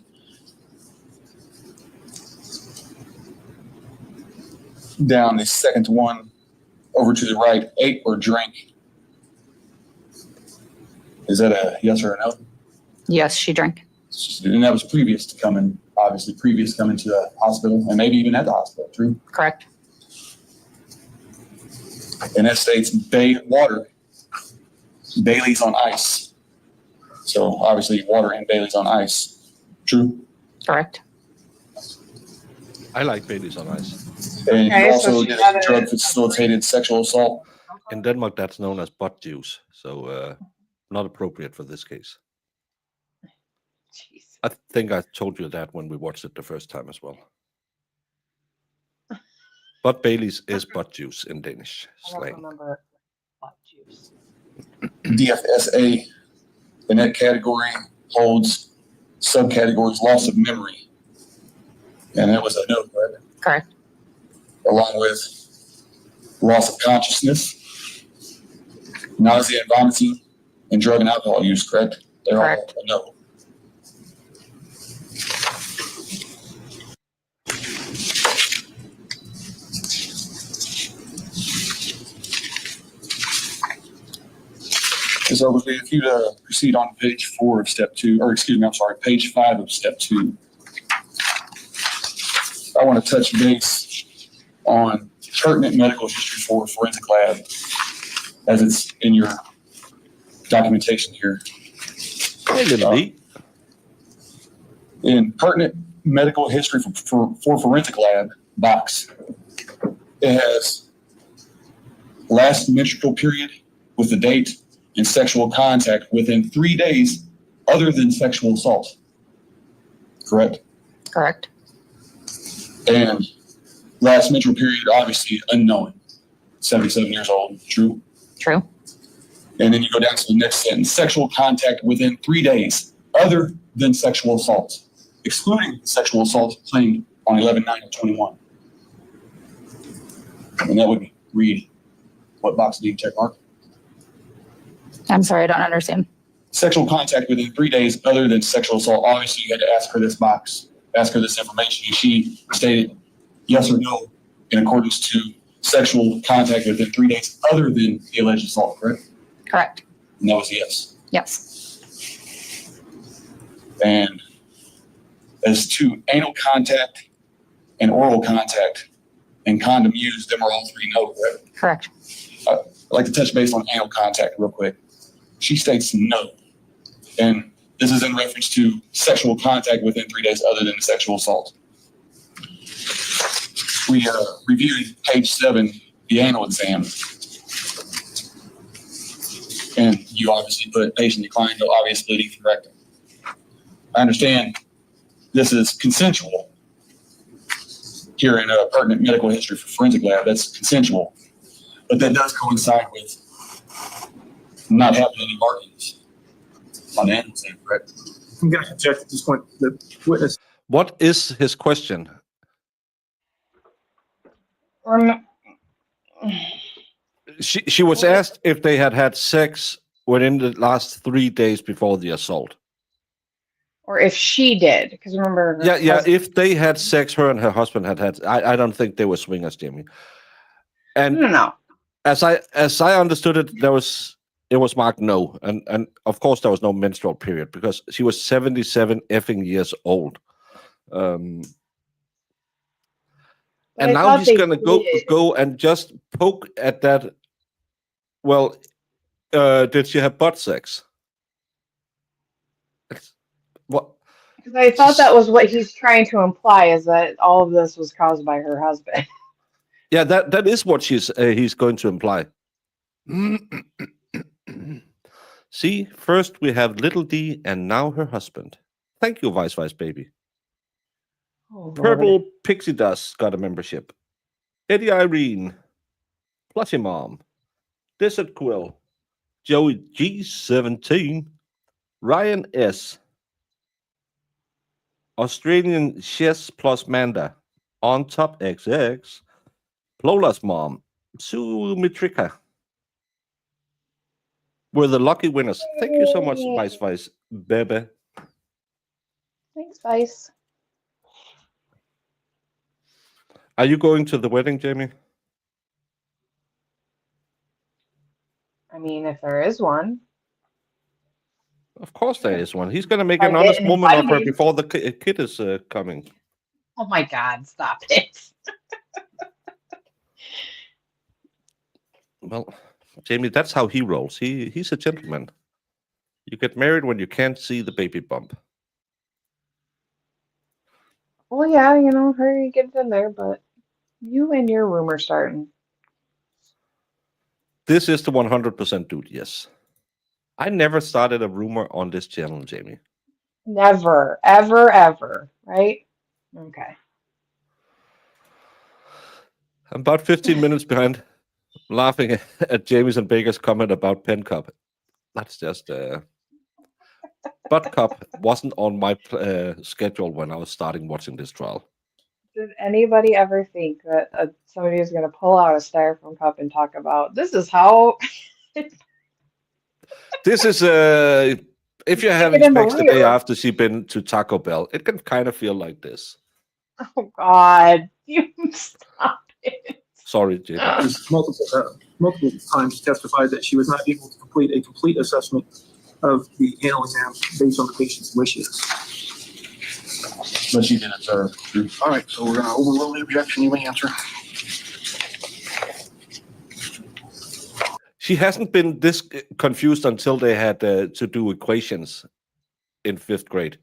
down the second one over to the right, ate or drank. Is that a yes or a no? Yes, she drank. And that was previous to coming to the hospital and maybe even at the hospital, true? Correct. And that states water, Bailey's on ice. So obviously water and Bailey's on ice, true? Correct. I like Bailey's on ice. And Okay, you so also she did had a a- drug-facilitated sexual assault. In Denmark, that's known as butt juice. So not appropriate for this case. Jeez. I think I told you that when we watched it the first time as well. But Bailey's is butt juice in Danish I don't slang. remember butt juice. DFSA in that category holds subcategories loss of memory. And that was a no, correct? Correct. Along with loss of consciousness, nausea and vomiting, and drug and alcohol use, correct? They're Correct. all a no. So if you proceed on page 4 of step 2, or excuse me, I'm sorry, page 5 of step 2. I want to touch base on pertinent medical history for forensic lab as it's in your documentation here. Hey, little Lee. In pertinent medical history for forensic lab box, it has last menstrual period with the date and sexual contact within 3 days other than sexual assault. Correct? Correct. And last menstrual period, obviously unknown. 77 years old, true? True. And then you go down to the next sentence, sexual contact within 3 days other than sexual assault, excluding sexual assault claimed on 11/9/21. And that would read, what box do you check mark? I'm sorry, I don't understand. Sexual contact within 3 days other than sexual assault. Obviously, you had to ask her this box, ask her this information. And she stated yes or no in accordance to sexual contact within 3 days other than the alleged assault, correct? Correct. And that was a yes. Yes. And as to anal contact and oral contact and condom use, them are all 3 no, correct? Correct. I'd like to touch base on anal contact real quick. She states no. And this is in reference to sexual contact within 3 days other than sexual assault. We reviewed page 7, the anal exam. And you obviously put patient declined to obvious bleeding from rectum. I understand this is consensual. Here in a pertinent medical history for forensic lab, that's consensual. But that does coincide with not having any markings on the animal exam, correct? I'm going to object at this point. The witness. What is his question? She was asked if they had sex within the last 3 days before the assault. Or if she did, because remember. her Yeah. husband- If they had sex, her and her husband had. I don't think they were swingers, Jamie. And No. as I understood it, it was marked no, and of course there was no menstrual period because she was 77 effing years old. But And I now thought he's they gonna did. go and just poke at that. Well, did she have butt sex? What? Because I thought that was what he's trying to imply, is that all of this was caused by her husband. Yeah, that is what he's going to imply. See, first we have little D and now her husband. Thank you, Vice Baby. Oh, Purple Lord. Pixie Dust got a membership. Eddie Irene. Plushy Mom. Desert Quill. Joey G17. Ryan S. Australian Chess plus Manda. On Top XX. Lola's Mom. Sue Mitrika. Were the lucky winners. Thank you so much, Vice Bebe. Thanks, Vice. Are you going to the wedding, Jamie? I mean, if there is one. Of course there is one. He's going to make I an honest didn't woman of her invite. before the kid is coming. Oh my God, stop it. Well, Jamie, that's how he rolls. He's a gentleman. You get married when you can't see the baby bump. Well, yeah, hurry gets in there, but you and your rumor starting. This is the 100% dude, yes. I never started a rumor on this channel, Jamie. Never, ever, ever, right? Okay. I'm about 15 minutes behind, laughing at Jamie's and Baker's comment about Pen Cup. That's just... Butt Cup wasn't on my schedule when I was starting watching this trial. Did anybody ever think that somebody was going to pull out a styrofoam cup and talk about, this is how... This is if you're having in the sex the day rear. after she's been to Taco Bell, it can kind of feel like this. Oh, God. You stop it. Sorry, Jamie. Multiple times testified that she was not able to complete a complete assessment of the anal exam based on the patient's wishes. But she didn't, sir. All right, so we're going to overrule the objection. You may answer. She hasn't been this confused until they had to do equations in 5th grade.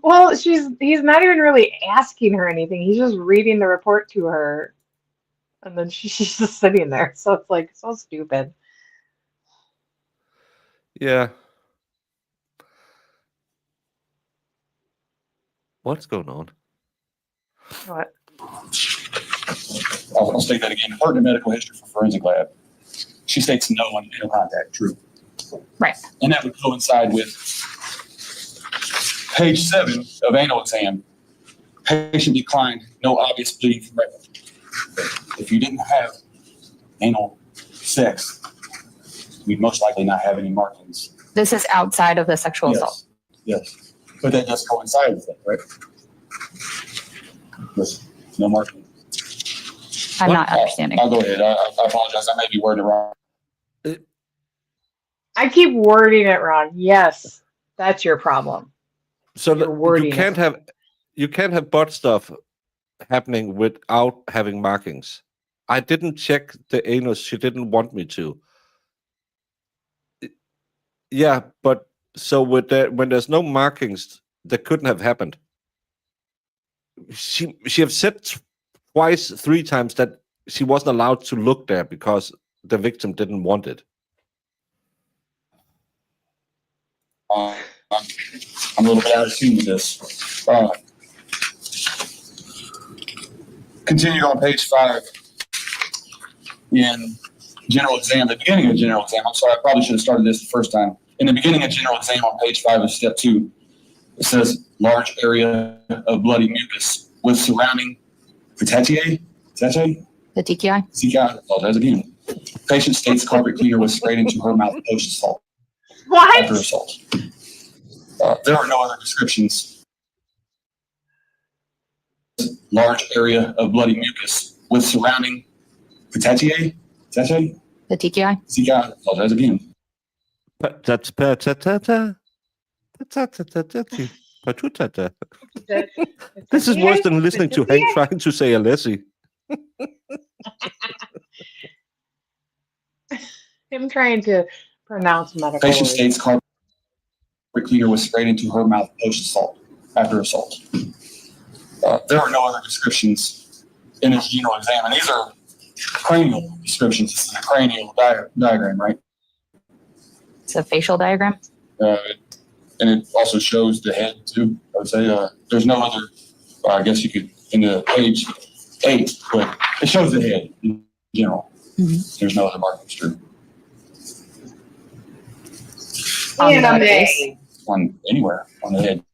Well, he's not even really asking her anything. He's just reading the report to her. And then she's just sitting there. So it's like so stupid. Yeah. What's going on? What? I'll state that again. Pertinent medical history for forensic lab. She states no on anal contact. True. Right. And that would coincide with page 7 of anal exam. Patient declined. No obvious bleeding from rectum. If you didn't have anal sex, we'd most likely not have any markings. This is outside of the sexual assault. Yes. But that does coincide with it, right? With no marking. I'm not understanding. I'll go ahead. I apologize. I may be wording it wrong. I keep wording it wrong. Yes, that's your problem. So You're wording you can't have butt stuff happening without having markings. I didn't check the anus. She didn't want me to. Yeah, but so with that, when there's no markings, that couldn't have happened. She have said twice, 3 times that she wasn't allowed to look there because the victim didn't want it. I'm a little bit out of tune with this. Continued on page 5 in general exam, the beginning of general exam. I'm sorry, I probably should have started this the first time. In the beginning of general exam on page 5 of step 2, it says large area of bloody mucus with surrounding petechiae. Petechiae? CKI. Oh, that's again. Patient states carpet cleaner was sprayed into her mouth post assault. What? After assault. There are no other descriptions. Large area of bloody mucus with surrounding petechiae. Petechiae? CKI. Oh, that's again. That's This is worse than listening to Hank trying to say Alessi. Him trying to pronounce medical Patient words. states carpet cleaner was sprayed into her mouth post assault. After assault. There are no other descriptions in this general exam, and these are cranial descriptions. This is a cranial diagram, right? It's a facial diagram. And it also shows the head too. I would say there's no other. I guess you could in the page 8, but it shows the head in general. Mm-hmm. There's no other markings true. And a face. On anywhere on the head.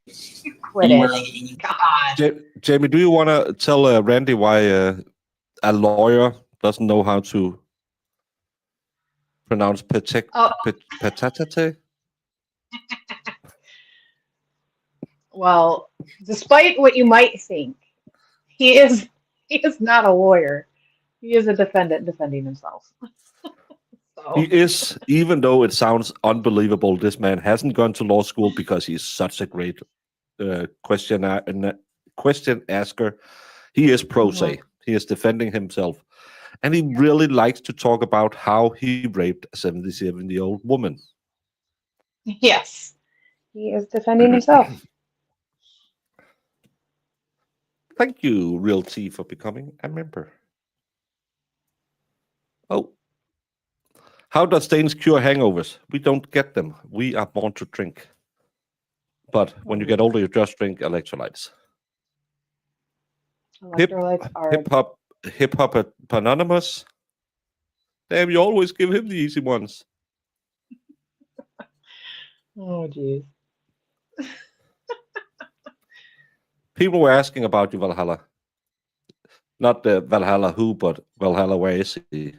Quit Anywhere it. other than God. Jamie, do you want to tell Randy why a lawyer doesn't know how to pronounce petate? Well, despite what you might think, he is not a lawyer. He is a defendant defending himself. So. He is, even though it sounds unbelievable, this man hasn't gone to law school because he's such a great question asker. He is pro se. He is defending himself. And he really likes to talk about how he raped a 77-year-old woman. Yes, he is defending himself. Thank you, Real T, for becoming a member. Oh. How does Danes cure hangovers? We don't get them. We are born to drink. But when you get older, you just drink electrolytes. Electrolytes are Hip hop anonymous. Damn, you always give him the easy ones. Oh, geez. People were asking about you, Valhalla. Not the Valhalla who, but Valhalla, where is he?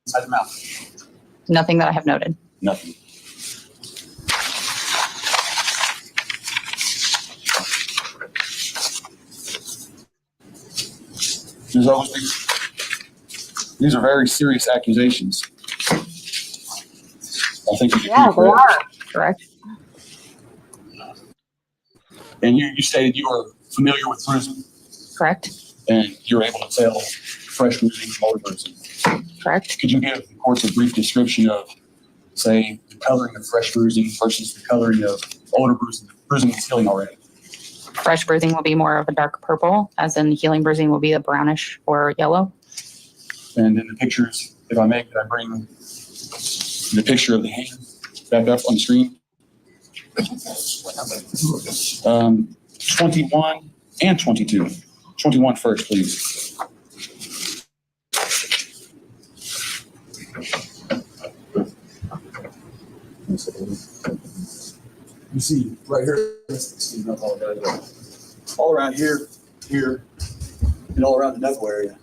inside the mouth. Nothing that I have noted. Nothing. There's always these are very serious accusations. I think Yeah, they are. Correct. And you stated you were familiar with bruising, Correct. and you were able to tell fresh bruising from old bruising. Correct. Could you give the courts a brief description of, say, the coloring of fresh bruising versus the coloring of older bruising? Bruising is healing already. Fresh bruising will be more of a dark purple, as in healing bruising will be a brownish or yellow. And in the pictures, if I may, could I bring the picture of the hand back up on the screen? 21 and 22. 21 first, please. You see right here, I apologize, all around here, and all around the knuckle area,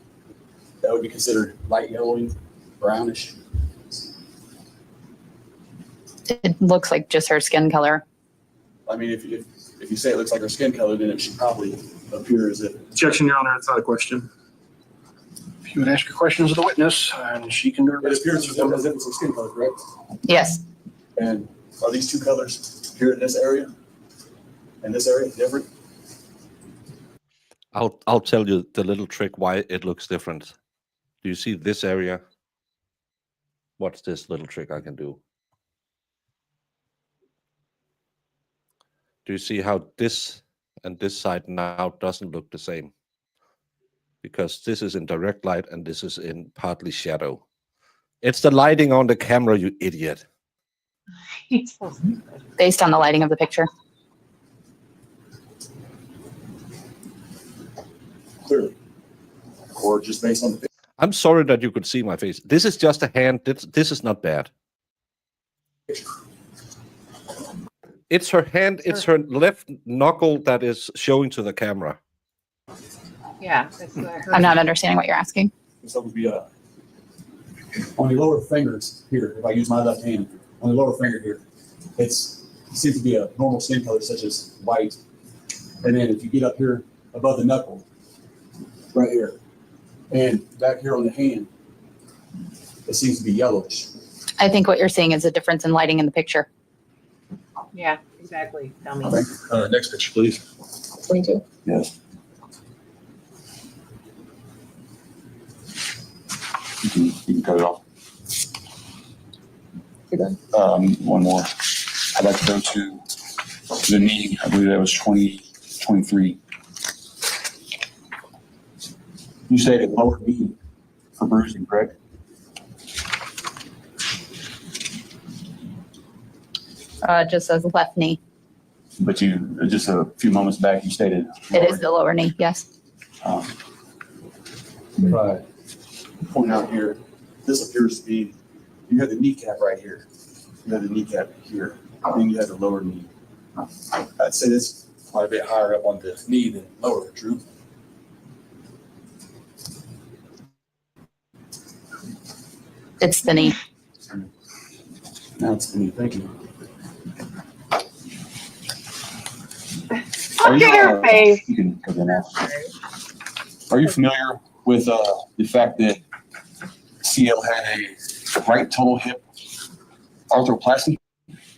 that would be considered light yellowing, brownish. It looks like just her skin color. I mean, if you say it looks like her skin color, then it should probably appear as if. Objection, Your Honor, it's not a question. If you would ask your questions of the witness, and she can do her It best. appears as if it's her skin color, correct? Yes. And are these two colors here in this area and this area different? I'll tell you the little trick why it looks different. Do you see this area? What's this little trick I can do? Do you see how this and this side now doesn't look the same? Because this is in direct light and this is in partly shadow. It's the lighting on the camera, you idiot. He's so stupid. Based on the lighting of the picture. Clearly. Or just based on the picture. I'm sorry that you could see my face. This is just a hand. This is not bad. It's her hand. It's her left knuckle that is showing to the camera. Yeah, it's her. I'm not understanding what you're asking. So it would be on the lower fingers here. If I use my left hand on the lower finger here, it seems to be a normal skin color such as white. And then if you get up here above the knuckle, right here, and back here on the hand, it seems to be yellowish. I think what you're seeing is a difference in lighting in the picture. Yeah, exactly. Tell me. Okay. Next picture, please. 22. Yes. You can cut it off. One more. I'd like to go to the knee. I believe that was 2023. You stated lower knee for bruising, correct? Just says left knee. But you, just a few moments back, you stated. It is the lower knee, yes. Right. Point out here, this appears to be, you have the kneecap right here. You have the kneecap here, and you have the lower knee. I'd say this quite a bit higher up on the knee than lower, true? It's the knee. Now it's the knee, thank you. Look at her face. You can go there now. Are you familiar with the fact that CL had a right total hip arthroplasty,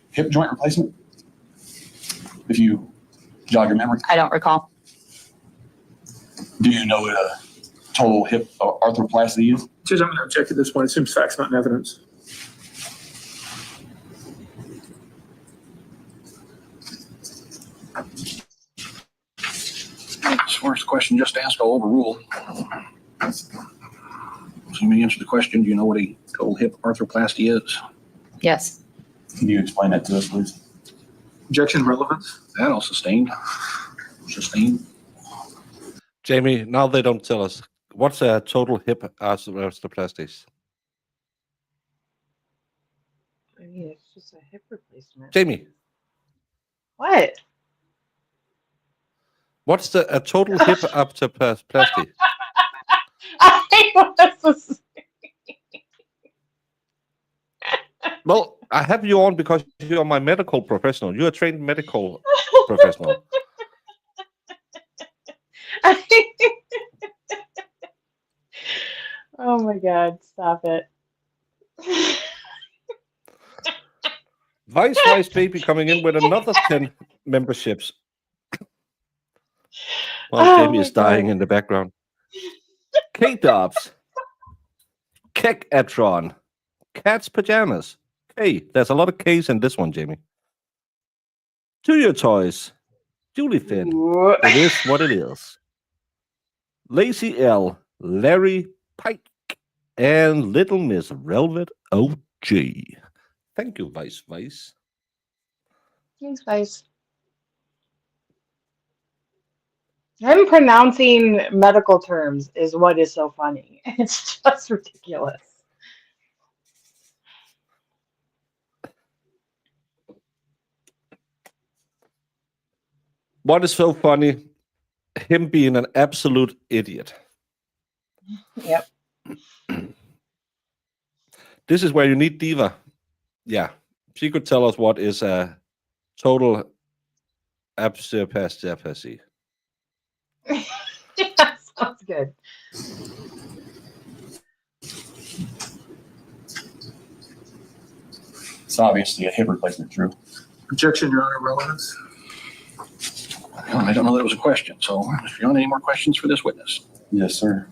hip joint replacement? If you jog your memory, I don't recall. do you know what a total hip arthroplasty is? Judge, I'm going to object to this one. It seems facts, not evidence. As far as the question just asked, I'll overrule. So let me answer the question. Do you know what a total hip arthroplasty is? Yes. Can you explain that to us, please? Objection relevance. That I'll sustain. Sustain. Jamie, now they don't tell us. What's a total hip arthroplasty? I mean, it's just a hip replacement. Jamie, What? what's a total hip arthroplasty? I was Well, I have you on because you're my medical professional. You're a trained medical professional. Oh my God, stop it. Vice Baby coming in with another 10 memberships. While Jamie is dying in the background. K-Dobbs. Kek-Atron. Cat's Pajamas. K. There's a lot of K's in this one, Jamie. To Your Toys. Julie Finn. It is what it is. Lazy L. Larry Pike. And Little Miss Velvet OG. Thank you, Vice. Thanks, guys. Him pronouncing medical terms is what is so funny. It's just ridiculous. What is so funny? Him being an absolute idiot. Yep. This is where you need Diva. Yeah. She could tell us what is a total absurdity. Yeah, sounds good. It's obviously a hip replacement, true? Objection, Your Honor, relevance. I don't know that it was a question. So, if you want any more questions for this witness? Yes, sir.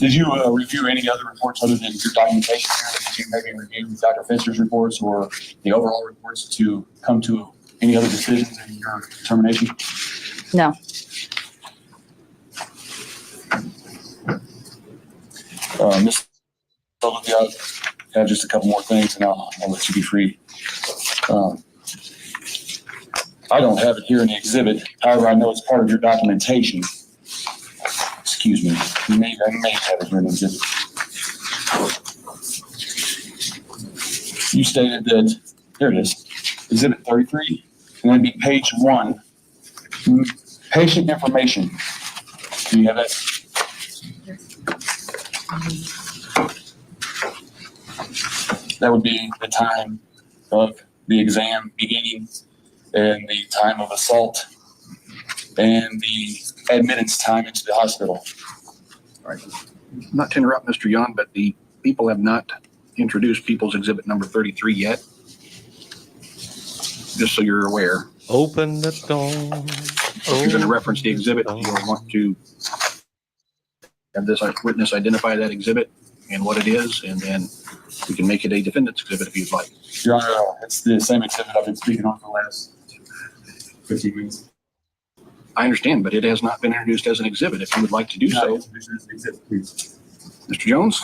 Did you review any other reports other than your documentation? Did you maybe review Dr. Fister's reports or the overall reports to come to any other decisions in your determination? No. Ms. Olivia, have just a couple more things, and I'll let you be free. I don't have it here in the exhibit. However, I know it's part of your documentation. Excuse me. I may have it here in the exhibit. You stated that, here it is, Exhibit 33, and that'd be page 1. Patient information. Do you have that? That would be the time of the exam beginning and the time of assault and the admittance time into the hospital. All right. Not to interrupt, Mr. Yohn, but the people have not introduced People's Exhibit number 33 yet. Just so you're aware. Open the door. If you're going to reference the exhibit, you'll want to have this witness identify that exhibit and what it is, and then we can make it a defendant's exhibit if you'd like. Your Honor, it's the same exhibit I've been speaking on for the last 15 minutes. I understand, but it has not been introduced as an exhibit. If you would like to do so, Exhibit, please. Mr. Jones?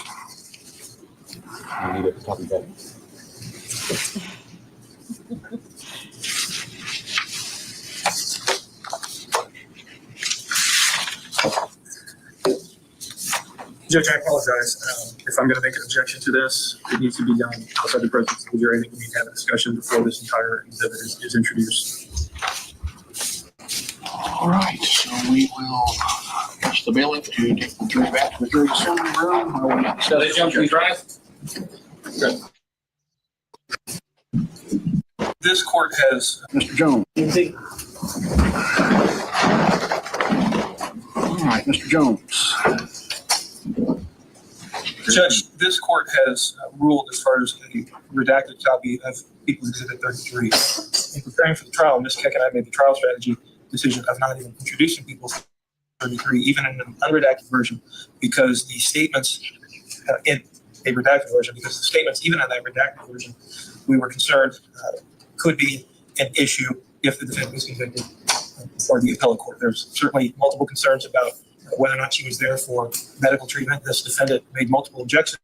I need a copy of that. Judge, I apologize. If I'm going to make an objection to this, it needs to be done outside the presence of the jury. I think we need to have a discussion before this entire exhibit is introduced. All right, so we will ask the bailiff to take the jury back to the jury assembly room. I will not So they jump to drive? This court has, Mr. Jones. All right, Mr. Jones. Judge, this court has ruled as far as a redacted copy of People's Exhibit 33. In preparing for the trial, Ms. Keck and I made the trial strategy decision of not even introducing People's 33, even in an unredacted version, because the statements in a redacted version, because the statements even in that redacted version, we were concerned could be an issue if the defendant was convicted before the appellate court. There's certainly multiple concerns about whether or not she was there for medical treatment. This defendant made multiple objections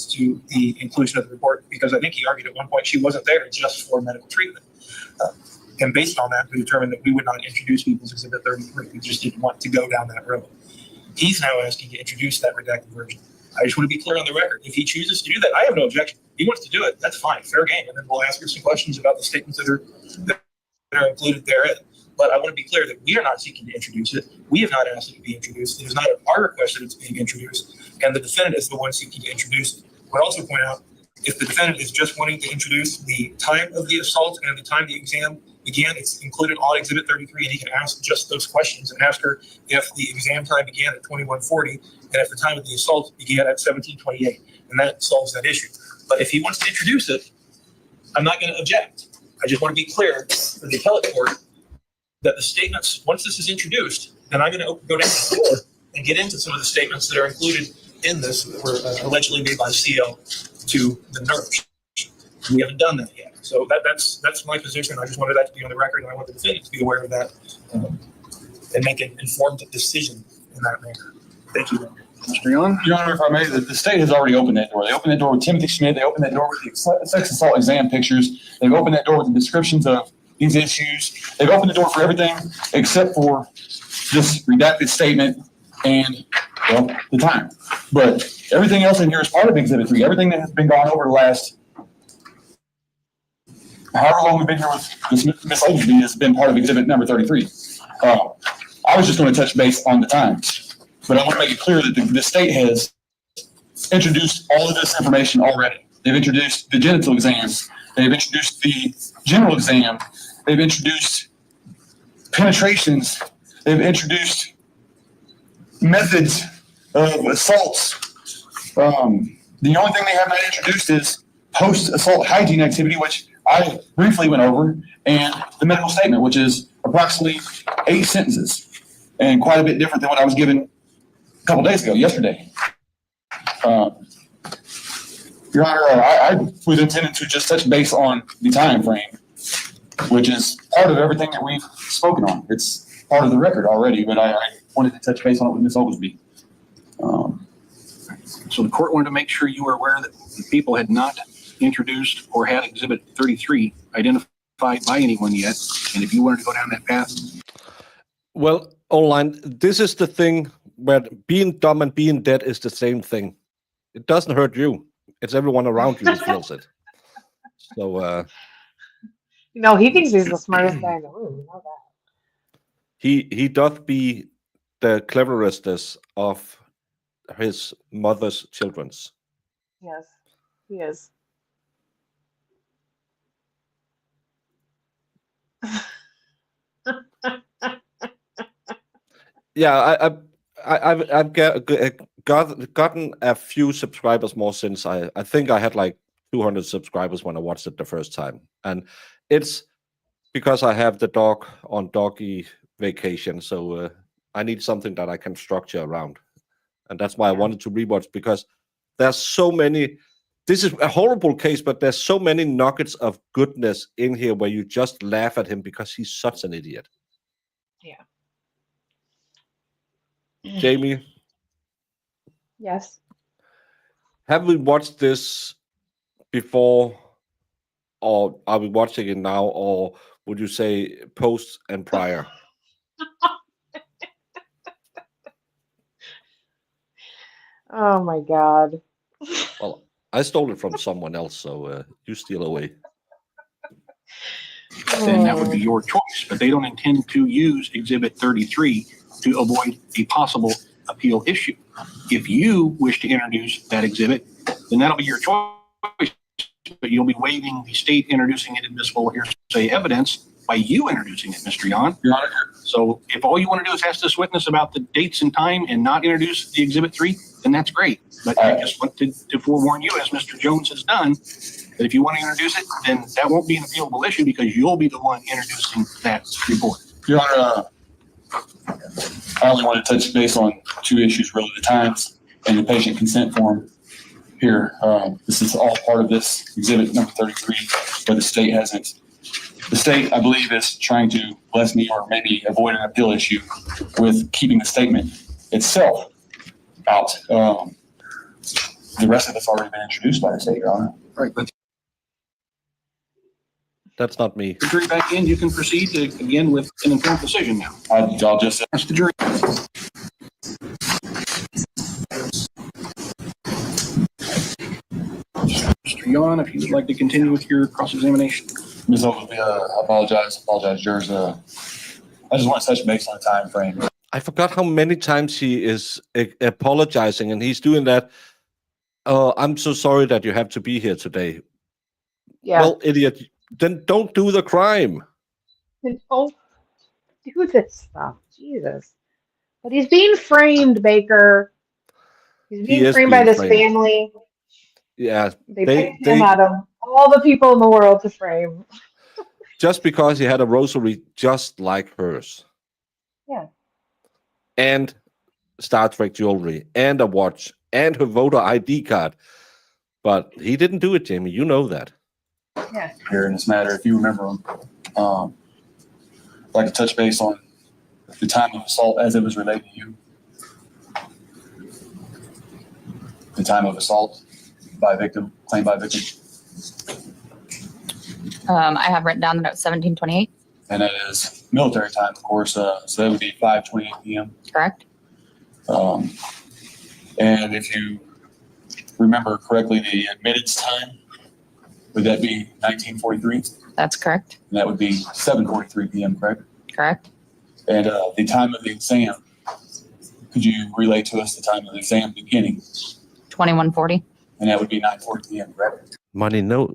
to the inclusion of the report because I think he argued at one point she wasn't there just for medical treatment. And based on that, we determined that we would not introduce People's Exhibit 33. We just didn't want to go down that road. He's now asking to introduce that redacted version. I just want to be clear on the record. If he chooses to do that, I have no objection. He wants to do it, that's fine, fair game. And then we'll ask her some questions about the statements that are included therein. But I want to be clear that we are not seeking to introduce it. We have not asked it to be introduced. It is not our request that it's being introduced, and the defendant is the one seeking to introduce it. I would also point out, if the defendant is just wanting to introduce the time of the assault and the time the exam began, it's included on Exhibit 33, and he can ask just those questions and ask her if the exam time began at 21:40 and if the time of the assault began at 17:28, and that solves that issue. But if he wants to introduce it, I'm not going to object. I just want to be clear for the appellate court that the statements, once this is introduced, then I'm going to go down the door and get into some of the statements that are included in this that were allegedly made by CL to the nurse. We haven't done that yet. So that's my position. I just wanted that to be on the record, and I want the defendant to be aware of that and make an informed decision in that manner. Thank you. Mr. Yohn? Your Honor, if I may, the state has already opened that door. They opened that door with Timothy Schmidt. They opened that door with the sex assault exam pictures. They've opened that door with the descriptions of these issues. They've opened the door for everything except for this redacted statement and, well, the time. But everything else in here is part of Exhibit 3. Everything that has been gone over the last however long we've been here with this Ms. Oglesby has been part of Exhibit number 33. I was just going to touch base on the time, but I want to make it clear that the state has introduced all of this information already. They've introduced the genital exams. They've introduced the general exam. They've introduced penetrations. They've introduced methods of assaults. The only thing they have not introduced is post-assault hygiene activity, which I briefly went over, and the medical statement, which is approximately 8 sentences and quite a bit different than what I was given a couple days ago, yesterday. Your Honor, I was intended to just touch base on the time frame, which is part of everything that we've spoken on. It's part of the record already, but I wanted to touch base on it with Ms. Oglesby. So the court wanted to make sure you were aware that the people had not introduced or had Exhibit 33 identified by anyone yet. And if you wanted to go down that path, Well, online, this is the thing where being dumb and being dead is the same thing. It doesn't hurt you. It's everyone around you who feels it. So No, he thinks he's the smartest guy in the room. You know that. he doth be the cleverest of his mother's children's. Yes, he is. Yeah, I've gotten a few subscribers more since I think I had like 200 subscribers when I watched it the first time, and it's because I have the dog on doggy vacation, so I need something that I can structure around, and that's why I wanted to rewatch, because there's so many. This is a horrible case, but there's so many nuggets of goodness in here where you just laugh at him because he's such an idiot. Yeah. Jamie, Yes. have we watched this before, or are we watching it now, or would you say post and prior? Oh my God. Well, I stole it from someone else, so you steal away. then that would be your choice. But they don't intend to use Exhibit 33 to avoid a possible appeal issue. If you wish to introduce that exhibit, then that'll be your choice. But you'll be waiving the state introducing inadmissible hearsay evidence by you introducing it, Mr. Yohn. Your Honor, So if all you want to do is ask this witness about the dates and time and not introduce the Exhibit 3, then that's great. But I just wanted to forewarn you, as Mr. Jones has done, that if you want to introduce it, then that won't be an appealable issue because you'll be the one introducing that report. Your Honor, I only want to touch base on two issues, really, the times and the patient consent form here. This is all part of this exhibit number 33, but the state hasn't. The state, I believe, is trying to lessen or maybe avoid an appeal issue with keeping the statement itself out. The rest of it's already been introduced by the state, Your Honor. Right, but That's not me. the jury back in, you can proceed to, again with an informed decision now. I'll just Ask the jury. Mr. Yohn, if you would like to continue with your cross-examination. Ms. Ogilvy, I apologize, jurors. I just want to touch base on the time frame. I forgot how many times he is apologizing, and he's doing that. I'm so sorry that you have to be here today. Yeah. Well, idiot, then don't do the crime. And don't do this stuff. Jesus. But he's being framed, Baker. He's being is framed by being this framed. family. Yeah, They they- picked him out of all the people in the world to frame. just because he had a rosary just like hers. Yeah. And Star Trek jewelry, and a watch, and her voter ID card. But he didn't do it, Jamie. You know that. Yeah. Here in this matter, if you remember them. I'd like to touch base on the time of assault as it was related to you. The time of assault by victim, claimed by victim, I have written down that it was 1728, and that is military time, of course. So that would be 5:28 p.m. correct? And if you remember correctly, the admittance time, would that be 1943? That's correct. And that would be 7:43 p.m., correct? Correct. And the time of the exam, could you relate to us the time of the exam beginning? 2140. And that would be 9:40 p.m., correct? Money, no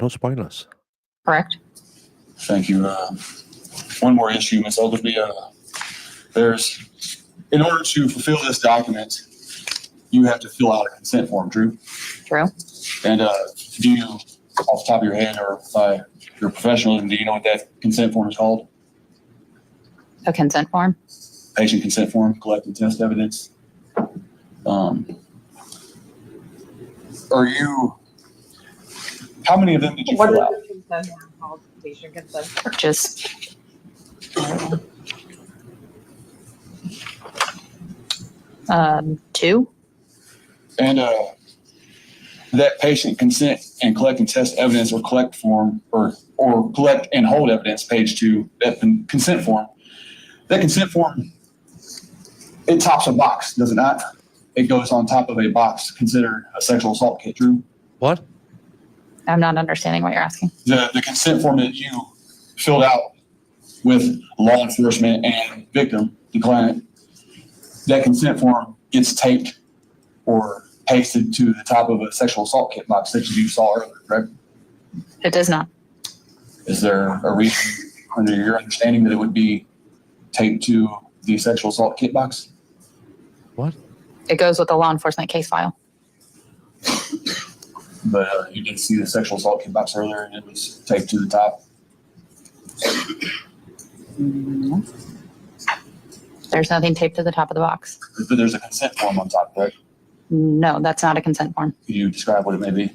spoilers. Correct. Thank you. One more issue, Ms. Ogilvy. In order to fulfill this document, you have to fill out a consent form, true? True. And do you, off the top of your head or by your professionalism, do you know what that consent form is called? A consent form. Patient consent form, collect and test evidence. How many of them did you What is fill out? the consent form called? Patient consent form. Just two. And that patient consent and collect and test evidence or collect form or collect and hold evidence, page 2, that consent form. That consent form, it tops a box, does it not? It goes on top of a box considered a sexual assault kit, Drew. What? I'm not understanding what you're asking. The consent form that you filled out with law enforcement and victim, the client, that consent form gets taped or pasted to the top of a sexual assault kit box that you saw earlier, correct? It does not. Is there a reason, under your understanding, that it would be taped to the sexual assault kit box? What? It goes with the law enforcement case file. But you did see the sexual assault kit box earlier, and it was taped to the top. There's nothing taped to the top of the box. But there's a consent form on top, correct? No, that's not a consent form. Could you describe what it may be?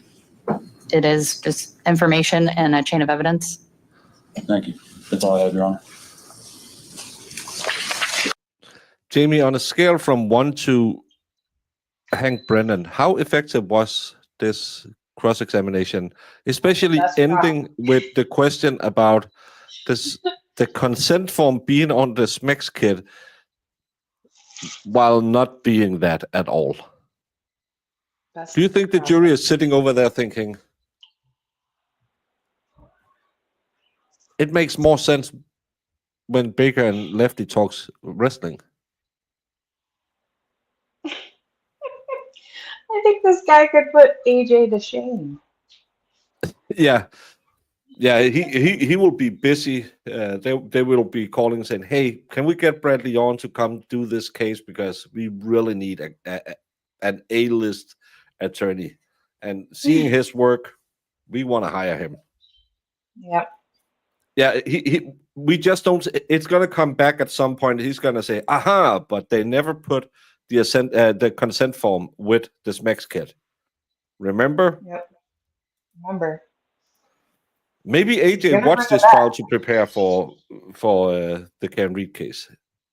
It is just information and a chain of evidence. Thank you. That's all I have, Your Honor. Jamie, on a scale from 1 to Hank Brennan, how effective was this cross-examination, especially That's ending with the question about this, the consent form being on the SMEX kit while not being that at all? Best Do you think the jury is sitting over there thinking, it makes more sense when Baker and Lefty talks wrestling? I think this guy could put AJ to shame. Yeah, he will be busy. They will be calling and saying, "Hey, can we get Bradley Yohn to come do this case because we really need an A-list attorney." And seeing his work, we want to hire him. Yep. Yeah, we just don't. It's gonna come back at some point. He's gonna say, "Aha!" But they never put the consent form with the SMEX kit. Remember? Yep. Remember. Maybe AJ Remember watched this that. trial to prepare for the Karen Reed case.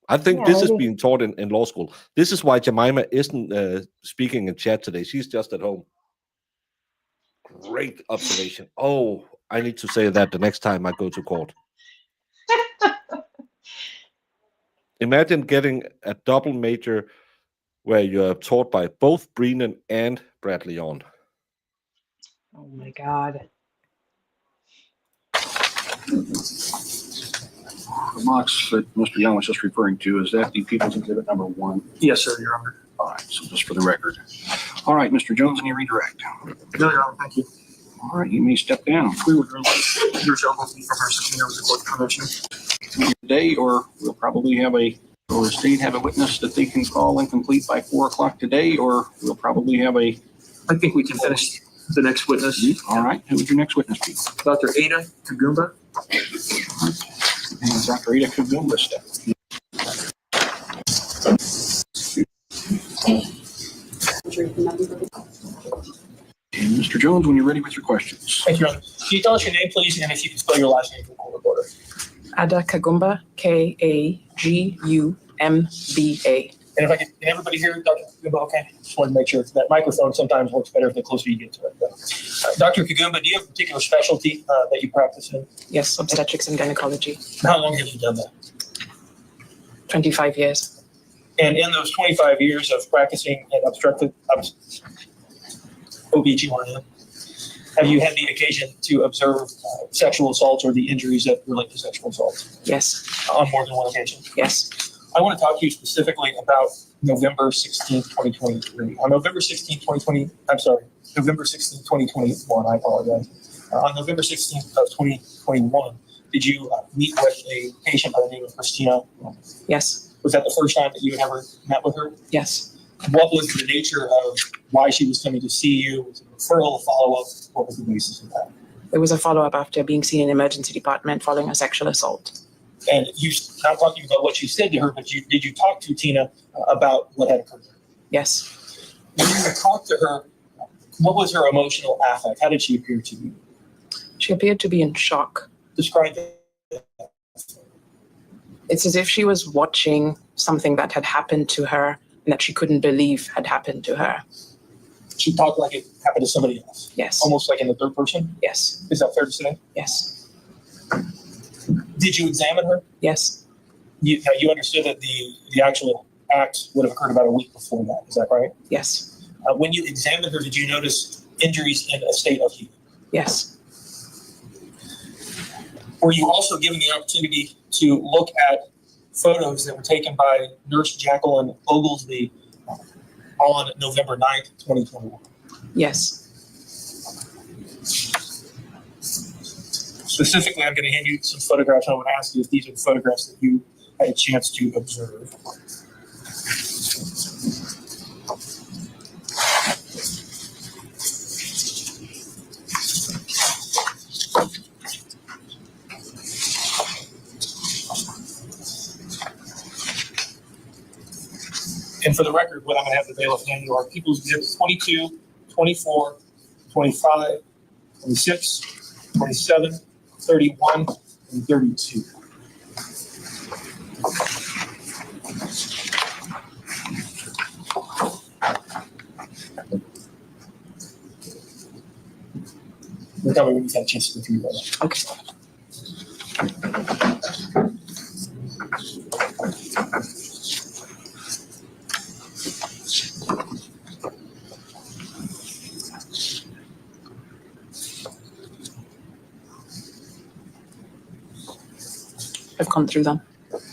I think Yeah, this is maybe. being taught in law school. This is why Jemima isn't speaking in chat today. She's just at home. Great observation. Oh, I need to say that the next time I go to court. Imagine getting a double major where you're taught by both Brennan and Bradley Yohn. Oh my God. The box that Mr. Young was just referring to, is that the People's Exhibit number 1? Yes, sir, Your Honor. All right, so just for the record. All right, Mr. Jones, any redirect? No, Your Honor, thank you. All right, you may step down We would release your show from her subpoena with the court permission. today, or we'll probably have the state have a witness that they can call and complete by 4 o'clock today, or we'll probably have I think we can finish the next witness. all right, who would your next witness be? Dr. Ada Kagumba. And Dr. Ada Kagumba step. And Mr. Jones, when you're ready with your questions. Thank you, Your Honor. Can you tell us your name, please, and if you can spell your last name for the court reporter? Ada Kagumba, K-A-G-U-M-B-A. And if I can everybody hear Dr. Kagumba, okay? Just wanted to make sure that microphone sometimes works better the closer you get to it. Dr. Kagumba, do you have a particular specialty that you practice in? Yes, obstetrics and gynecology. How long have you done that? 25 years. And in those 25 years of practicing in OBGYN, have you had the occasion to observe sexual assaults or the injuries that relate to sexual assault Yes, on more than one occasion? yes. I want to talk to you specifically about November 16, 2023. On November 16, 2021, I apologize. On November 16th of 2021, did you meet with a patient by the name of Christina? Yes, Was that the first time that you had ever met with her? yes. What was the nature of why she was coming to see you? Was it a referral, a follow-up? What was the basis of that? It was a follow-up after being seen in the emergency department following a sexual assault. And you, not talking about what you said to her, but did you talk to Tina about what had occurred? Yes. When you talked to her, what was her emotional affect? How did she appear to you? She appeared to be in shock. Describe it. It's as if she was watching something that had happened to her and that she couldn't believe had happened to her. She talked like it happened to somebody else, Yes. almost like in the third person. Yes. Is that fair to say? Yes. Did you examine her? Yes. You understood that the actual act would have occurred about a week before that. Is that right? Yes. When you examined her, did you notice injuries in a state of heat? Yes. Were you also given the opportunity to look at photos that were taken by Nurse Jacqueline Oglesby on November 9th, 2021? Yes. Specifically, I'm going to hand you some photographs. I want to ask you if these are the photographs that you had a chance to observe. And for the record, what I'm going to have the bailiff hand you are People's Exhibits 22, 24, 25, 26, 27, 31, and 32. We'll tell me when you've had a chance to go through that. Okay. I've gone through them.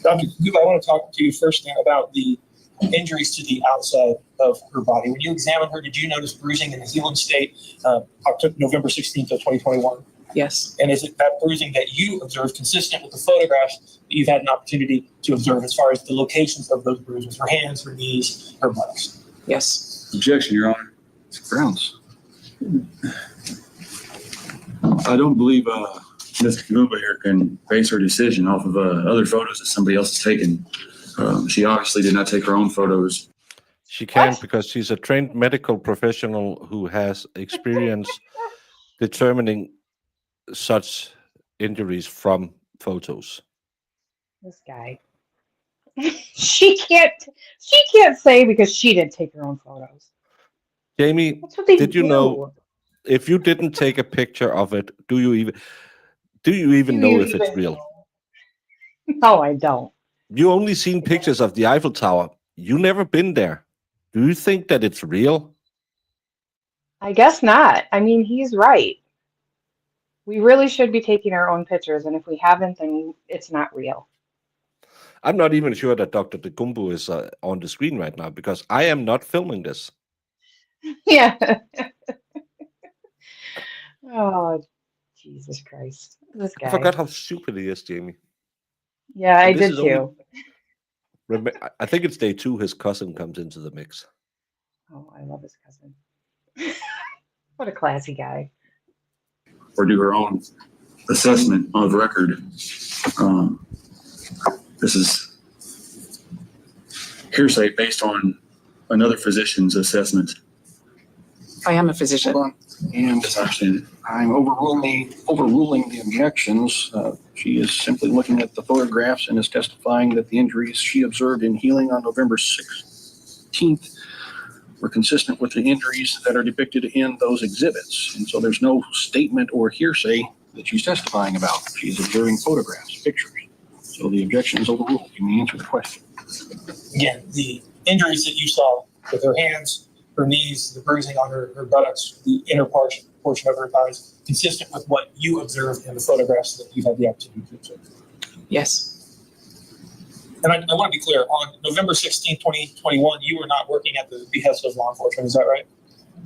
Dr. Kuba, I want to talk to you first now about the injuries to the outside of her body. When you examined her, did you notice bruising in the healing state November 16th of 2021? Yes. And is it that bruising that you observed consistent with the photographs that you've had an opportunity to observe as far as the locations of those bruises, her hands, her knees, her buttocks? Yes. Objection, Your Honor. Grounds. I don't believe Ms. Kagumba here can base her decision off of other photos that somebody else has taken. She obviously did not take her own photos. She can What? because she's a trained medical professional who has experience determining such injuries from photos. This guy. She can't say because she didn't take her own photos. Jamie, That's what they did you do. know if you didn't take a picture of it, do you even Do know you if it's even real? know? No, I don't. You only seen pictures of the Eiffel Tower. You never been there. Do you think that it's real? I guess not. I mean, he's right. We really should be taking our own pictures, and if we haven't, then it's not real. I'm not even sure that Dr. Degumbu is on the screen right now because I am not filming this. Yeah. Oh, Jesus Christ. This I guy. forgot how stupid he is, Jamie. Yeah, I And this did is only- too. I think it's day 2 his cousin comes into the mix. Oh, I love his cousin. What a classy guy. Or do her own assessment of record. This is hearsay based on another physician's assessment. I am a physician. Hold on. And As I understand it. I'm overruling the objections. She is simply looking at the photographs and is testifying that the injuries she observed in healing on November 16th were consistent with the injuries that are depicted in those exhibits. And so there's no statement or hearsay that she's testifying about. She's observing photographs, pictures. So the objection is overruled. You may answer the question. Again, the injuries that you saw with her hands, her knees, the bruising on her buttocks, the inner portion of her thighs, consistent with what you observed in the photographs that you've had the opportunity to observe. Yes. And I want to be clear, on November 16, 2021, you were not working at the behest of law enforcement, is that right?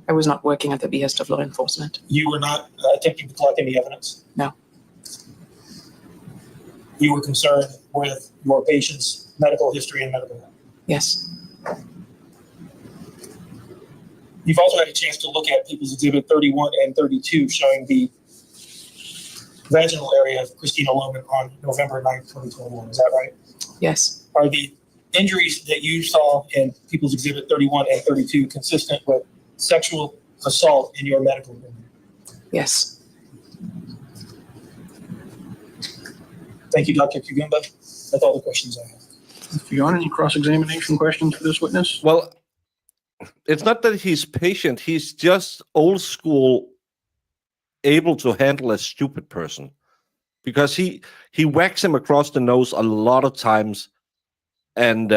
I was not working at the behest of law enforcement. You were not attempting to collect any evidence? No. You were concerned with your patient's medical history and medical health? Yes. You've also had a chance to look at People's Exhibit 31 and 32 showing the vaginal area of Christina Lohman on November 9th, 2021, is that right? Yes. Are the injuries that you saw in People's Exhibit 31 and 32 consistent with sexual assault in your medical opinion? Yes. Thank you, Dr. Kugumba. That's all the questions I have. Mr. Yohn, any cross-examination questions for this witness? Well, it's not that he's patient. He's just old school, able to handle a stupid person, because he whacks him across the nose a lot of times, and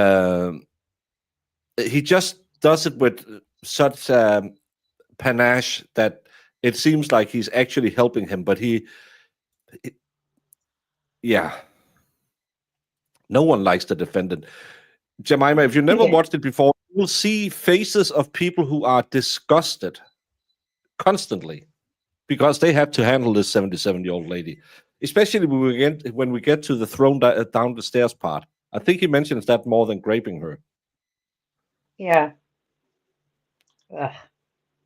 he just does it with such panache that it seems like he's actually helping him, but yeah. No one likes the defendant. Jemima, if you never watched it before, you'll see faces of people who are disgusted constantly because they had to handle this 77-year-old lady, especially when we get to the thrown down the stairs part. I think he mentions that more than raping her. Yeah. Ugh,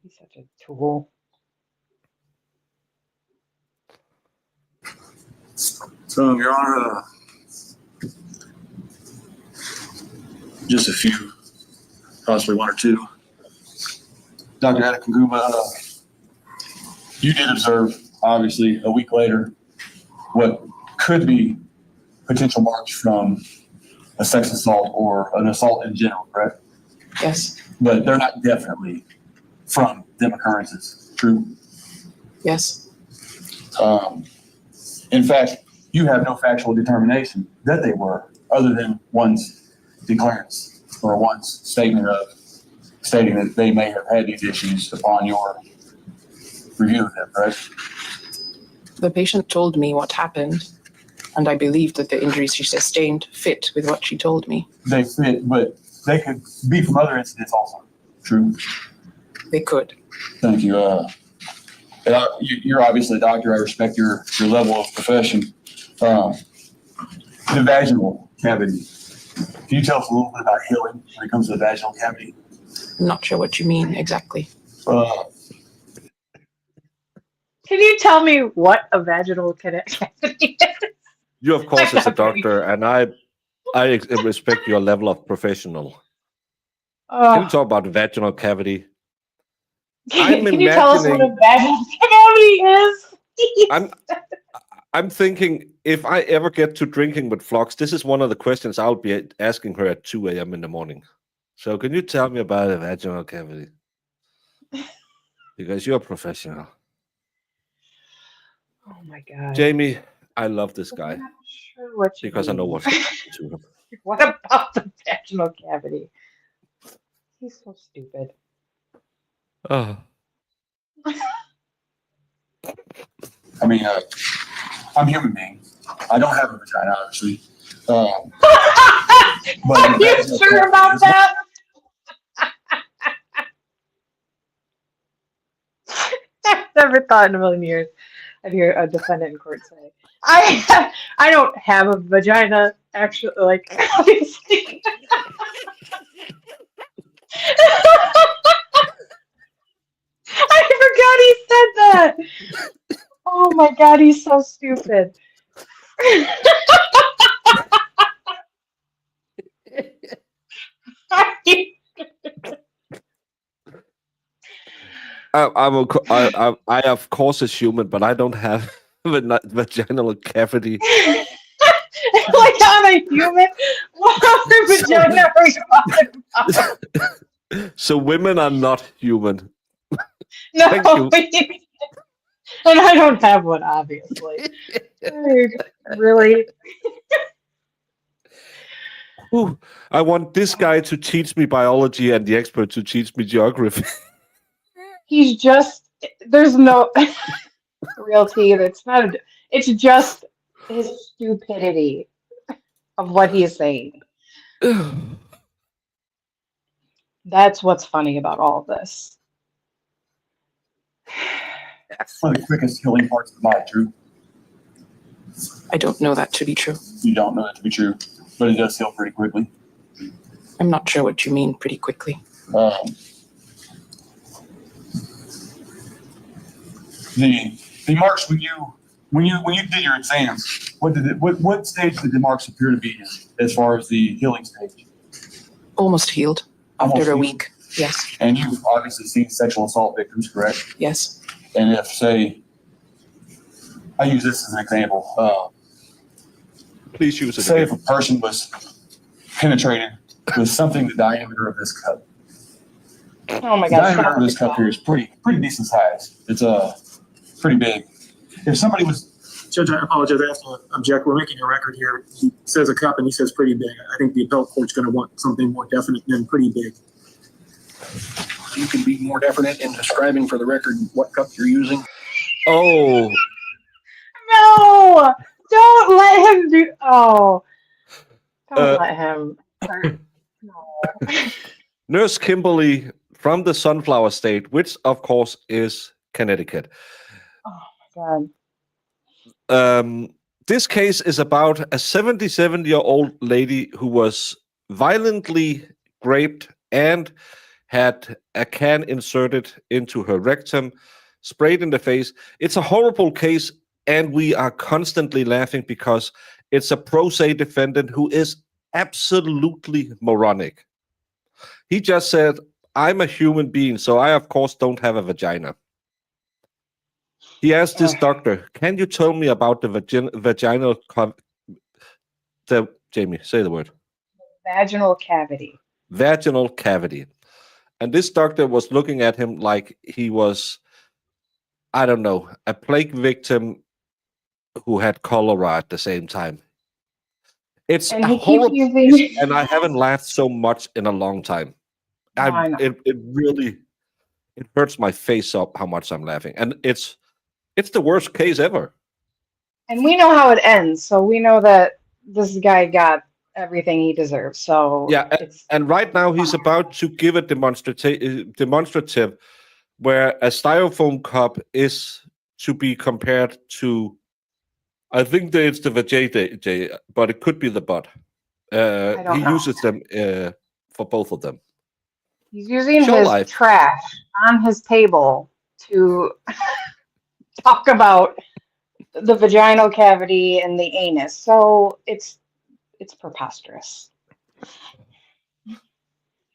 he's such a tool. So, Your Honor, just a few, possibly one or two. Dr. Adekunguma, you did observe, obviously, a week later, what could be potential marks from a sex assault or an assault in general, correct? Yes. But they're not definitely from them occurrences, true? Yes. In fact, you have no factual determination that they were, other than one's declarance or one's statement of stating that they may have had these issues upon your review of them, correct? The patient told me what happened, and I believed that the injuries she sustained fit with what she told me. They fit, but they could be from other incidents also, true? They could. Thank you. You're obviously a doctor. I respect your level of profession. The vaginal cavity. Can you tell us a little bit about healing when it comes to the vaginal cavity? I'm not sure what you mean exactly. Can you tell me what a vaginal cavity is? You, of course, is a doctor, and I respect your level of professional. Can you talk about the vaginal cavity? Can you tell us what a vaginal cavity is? I'm thinking, if I ever get to drinking with Flux, this is one of the questions I'll be asking her at 2 a.m. in the morning. So can you tell me about a vaginal cavity? Because you're a professional. Oh my God. Jamie, I love this guy. I'm not sure what you because I know mean. what's happening to him. What about the vaginal cavity? He's so stupid. Oh. I mean, I'm a human being. I don't have a vagina, obviously. But Are you sure about that? I've never thought in a million years I'd hear a defendant in court say, I don't have a vagina, actually, like, obviously. I forgot he said that. Oh my God, he's so stupid. I of course is human, but I don't have a vaginal cavity. Like I'm a human? What other vagina are you talking about? So women are not human. No, Thank you. And I don't have one, obviously. Really? Ooh, I want this guy to teach me biology and the expert to teach me geography. He's just, there's no realty. It's not, it's just his stupidity of what he is saying. That's what's funny about all of this. That's one of the quickest healing parts of the body, true? I don't know that to be true. You don't know that to be true, but it does heal pretty quickly. I'm not sure what you mean pretty quickly. The marks when you did your exams, what stage did the marks appear to be in as far as the healing stage? Almost healed Almost after a healed? week. Yes. And you've obviously seen sexual assault victims, correct? Yes. And if, say, I use this as an example. Please use it. Say again. if a person was penetrated with something the diameter of this cup, Oh my The God! diameter Stop of it, this cup Bob. here is pretty decent size. It's pretty big. If somebody was, Judge, I apologize. I have to object. We're making a record here. He says a cup and he says pretty big. I think the appellate court's going to want something more definite than pretty big. You can be more definite in describing for the record what cup you're using. Oh, No! Don't let him do. Oh, don't Uh, let him hurt. No. Nurse Kimberly from the Sunflower State, which of course is Connecticut. Oh my God. This case is about a 77-year-old lady who was violently raped and had a can inserted into her rectum, sprayed in the face. It's a horrible case, and we are constantly laughing because it's a pro se defendant who is absolutely moronic. He just said, I'm a human being, so I, of course, don't have a vagina. He asked his doctor, can you tell me about the vaginal... Jamie, say the word. Vaginal cavity. Vaginal cavity. And this doctor was looking at him like he was, I don't know, a plague victim who had cholera at the same time. It's And a he keeps horrible using. case, and I haven't laughed so much in a long time. I know. It really hurts my face up how much I'm laughing, and it's the worst case ever. And we know how it ends, so we know that this guy got everything he deserves. So Yeah, it's and right now he's about to give a demonstrative where a styrofoam cup is to be compared to, I think that it's the vajayjay, but it could be the butt. don't He know. uses them for both of them. He's using Show his life. trash on his table to talk about the vaginal cavity and the anus. So it's preposterous.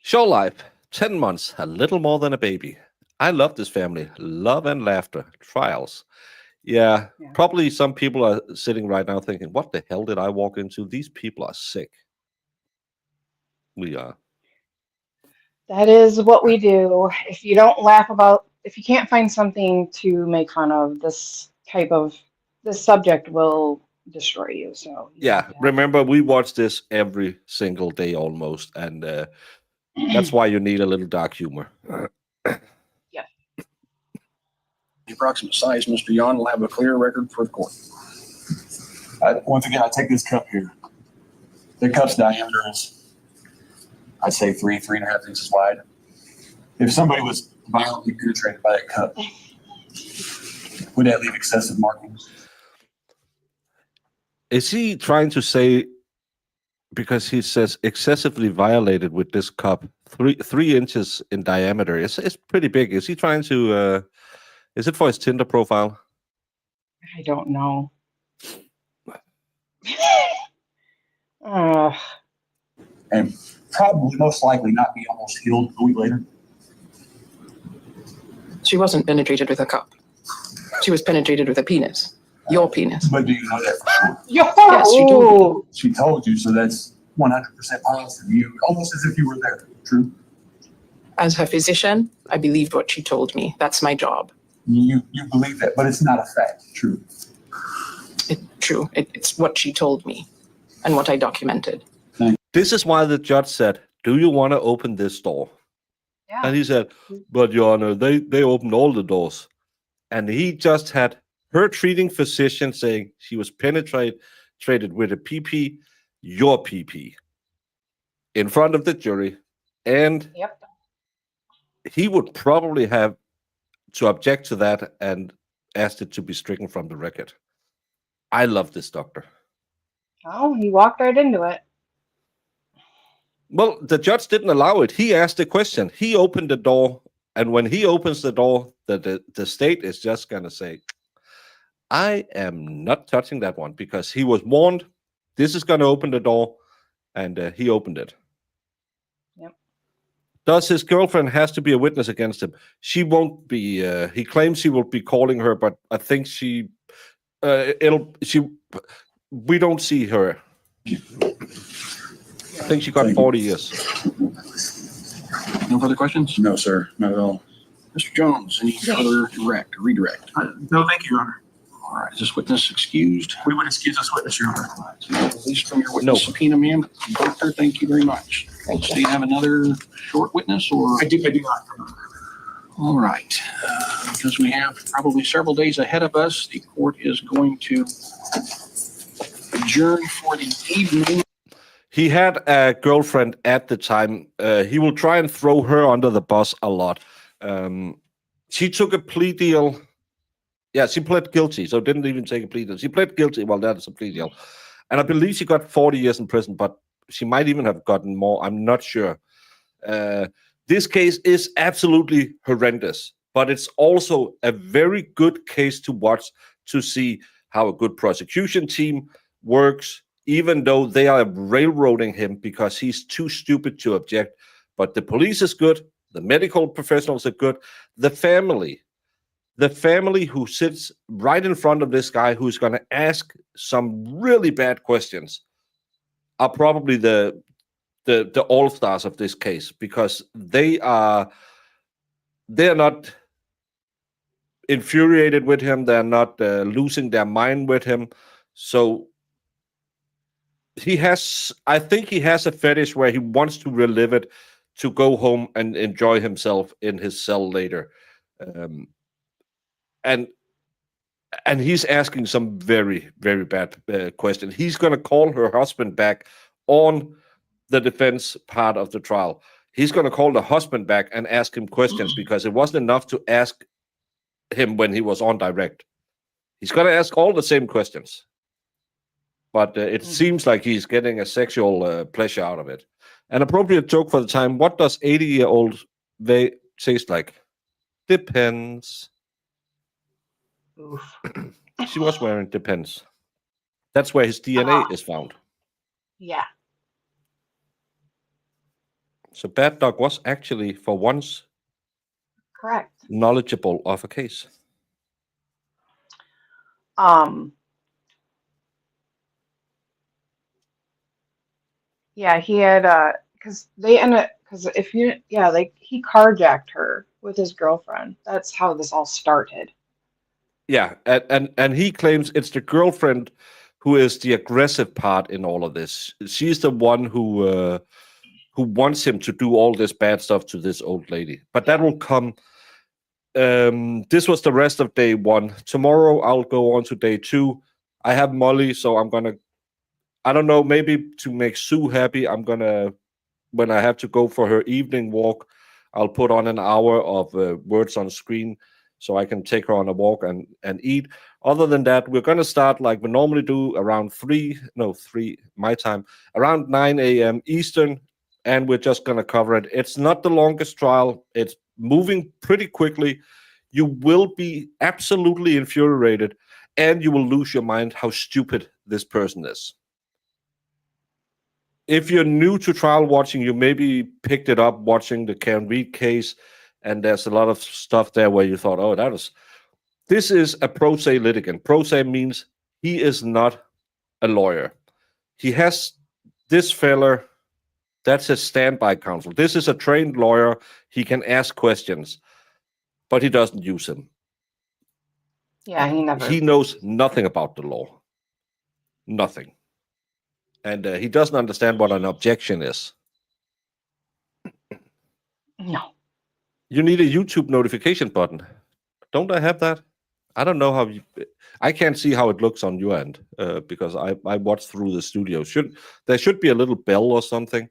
Show life, 10 months, a little more than a baby. I love this family. Love and laughter. Trials. Yeah, probably some people are sitting right now thinking, what the hell did I walk into? These people are sick. We are. That is what we do. If you don't if you can't find something to make fun of, this subject will destroy you. So Yeah, remember, we watch this every single day almost, and that's why you need a little dark humor. Yeah. The approximate size, Mr. Yohn, will have a clear record for the court. once again, I take this cup here. The cup's diameter is, I'd say 3.5 inches wide. If somebody was violently penetrated by that cup, would that leave excessive markings? Is he trying to say, because he says excessively violated with this cup, 3 inches in diameter? It's pretty big. Is he trying to? Is it for his Tinder profile? I don't know. And probably most likely not be almost healed a week later. She wasn't penetrated with a cup. She was penetrated with a penis. Your penis. But do you know that for sure? Yes, she told me. She told you, so that's 100% positive. You almost as if you were there. True. As her physician, I believed what she told me. That's my job. You believe that, but it's not a fact. True. True. It's what she told me and what I documented. This is why the judge said, do you want to open this door? Yeah. And he said, but Your Honor, they opened all the doors. And he just had her treating physician saying she was penetrated with a PP, your PP, in front of the jury. And he would probably have to object to that and asked it to be stricken from the record. I love this doctor. Oh, he walked right into it. Well, the judge didn't allow it. He asked the question. He opened the door. And when he opens the door, the state is just going to say, I am not touching that one, because he was warned this is going to open the door, and he opened it. Yep. Does his girlfriend has to be a witness against him? She won't be. He claims he will be calling her, but I think we don't see her. I think she got 40 years. No further questions? No, sir, not at all. Mr. Jones, any further redirect? No, thank you, Your Honor. All right, is this witness excused? We would excuse this witness, Your Honor. Released from your witness subpoena, ma'am. Doctor, thank you very much. Thank Do you have another short witness or? I do not. All right, because we have probably several days ahead of us, the court is going to adjourn for the evening. He had a girlfriend at the time. He will try and throw her under the bus a lot. She took a plea deal. Yeah, she pled guilty, so didn't even take a plea deal. She pled guilty. Well, that is a plea deal. And I believe she got 40 years in prison, but she might even have gotten more. I'm not sure. This case is absolutely horrendous, but it's also a very good case to watch to see how a good prosecution team works, even though they are railroading him because he's too stupid to object. But the police is good. The medical professionals are good. The family who sits right in front of this guy who's going to ask some really bad questions are probably the all-stars of this case, because they're not infuriated with him. They're not losing their mind with him. So I think he has a fetish where he wants to relive it to go home and enjoy himself in his cell later. And he's asking some very, very bad questions. He's going to call her husband back on the defense part of the trial. He's going to call the husband back and ask him questions because it wasn't enough to ask him when he was on direct. He's going to ask all the same questions. But it seems like he's getting a sexual pleasure out of it. An appropriate joke for the time. What does 80-year-old they taste like? Depends. Oof. She was wearing depends. That's where his DNA is found. Yeah. So Bad Dog was actually, for once, Correct. knowledgeable of a case. Yeah, he had because they ended up because he carjacked her with his girlfriend. That's how this all started. Yeah, and he claims it's the girlfriend who is the aggressive part in all of this. She's the one who wants him to do all this bad stuff to this old lady. But that will come. This was the rest of day one. Tomorrow I'll go on to day two. I have Molly, so I'm gonna. I don't know, maybe to make Sue happy, I'm gonna, when I have to go for her evening walk, I'll put on an hour of words on screen so I can take her on a walk and eat. Other than that, we're gonna start like we normally do around 3 my time, around 9 a.m. Eastern, and we're just gonna cover it. It's not the longest trial. It's moving pretty quickly. You will be absolutely infuriated, and you will lose your mind how stupid this person is. If you're new to trial watching, you maybe picked it up watching the Karen Reed case, and there's a lot of stuff there where you thought, oh, this is a pro se litigant. Pro se means he is not a lawyer. He has this fella, that's his standby counsel. This is a trained lawyer. He can ask questions, but he doesn't use him. Yeah, He knows nothing about the law. Nothing. And he doesn't understand what an objection is. No. You need a YouTube notification button. Don't I have that? I don't know how I can't see how it looks on your end because I watch through the studio. There should be a little bell or something.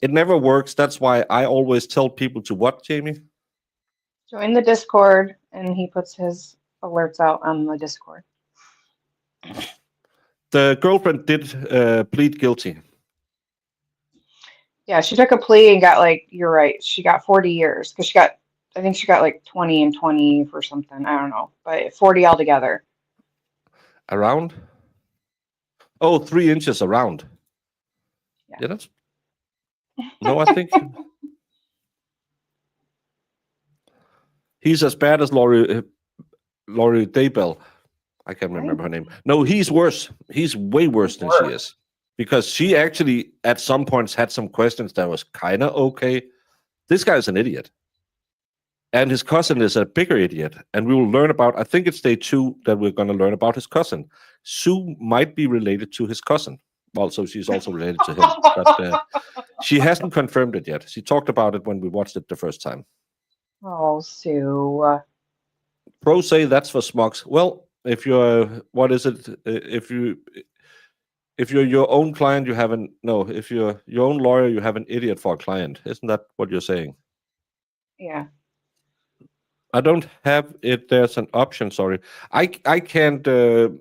It never works. That's why I always tell people to what, Jamie? Join the Discord, and he puts his alerts out on the Discord. The girlfriend did plead guilty. Yeah, she took a plea and got you're right. She got 40 years because I think she got 20 and 20 for something. I don't know, but 40 altogether. Around? Oh, 3 inches around. Yeah, that's. No, I think he's as bad as Laurie Daybell. I can't remember her name. No, he's worse. He's way worse than she is. Because she actually, at some points, had some questions that was kind of okay. This guy's an idiot. And his cousin is a bigger idiot. And we will learn about, I think it's day 2 that we're going to learn about his cousin. Sue might be related to his cousin. Well, so she's also related to him. But she hasn't confirmed it yet. She talked about it when we watched it the first time. Oh, Sue. Pros say that's for smugs. Well, if you're, what is it? If you're your own client, you have an, no, if you're your own lawyer, you have an idiot for a client. Isn't that what you're saying? Yeah. I don't have it. There's an option. Sorry, I can't turn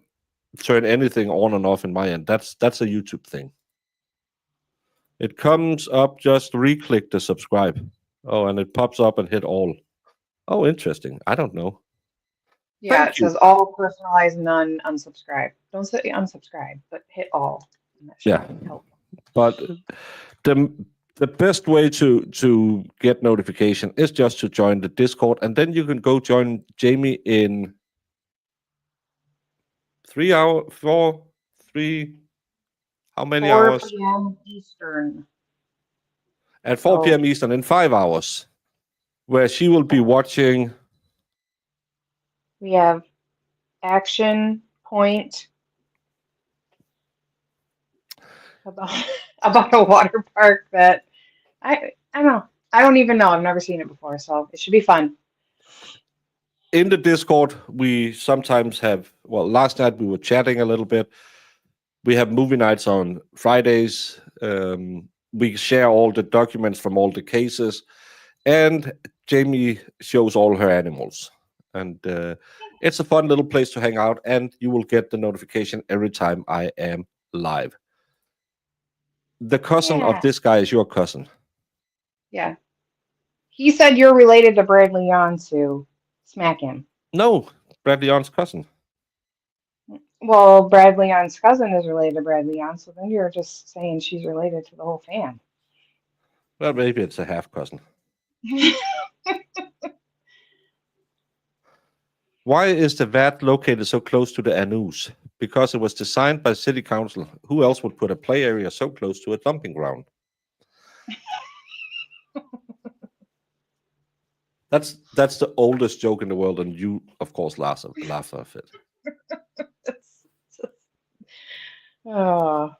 anything on and off in my end. That's a YouTube thing. It comes up. Just re-click the subscribe. Oh, and it pops up and hit all. Oh, interesting. I don't know. Yeah, Thank it you. says all personalized, none, unsubscribe. Don't say unsubscribe, but hit all. And that should Yeah. help. But the best way to get notification is just to join the Discord, and then you can go join Jamie in 3 hours, 4, 3. How many 4 hours? p.m. Eastern. At 4 Oh. p.m. Eastern in 5 hours, where she will be watching. We have action point about a water park that I don't know. I don't even know. I've never seen it before, so it should be fun. In the Discord, we sometimes have, well, last night we were chatting a little bit. We have movie nights on Fridays. We share all the documents from all the cases, and Jamie shows all her animals. And it's a fun little place to hang out, and you will get the notification every time I am live. The cousin Yeah. of this guy is your cousin. Yeah. He said you're related to Bradley Yohn, Sue. Smack him. No, Bradley Yohn's cousin. Well, Bradley Yohn's cousin is related to Bradley Yohn, so then you're just saying she's related to the whole fam. Well, maybe it's a half cousin. Why is the VAT located so close to the Anus? Because it was designed by City Council. Who else would put a play area so close to a dumping ground? That's the oldest joke in the world, and you, of course, laugh at it. Oh.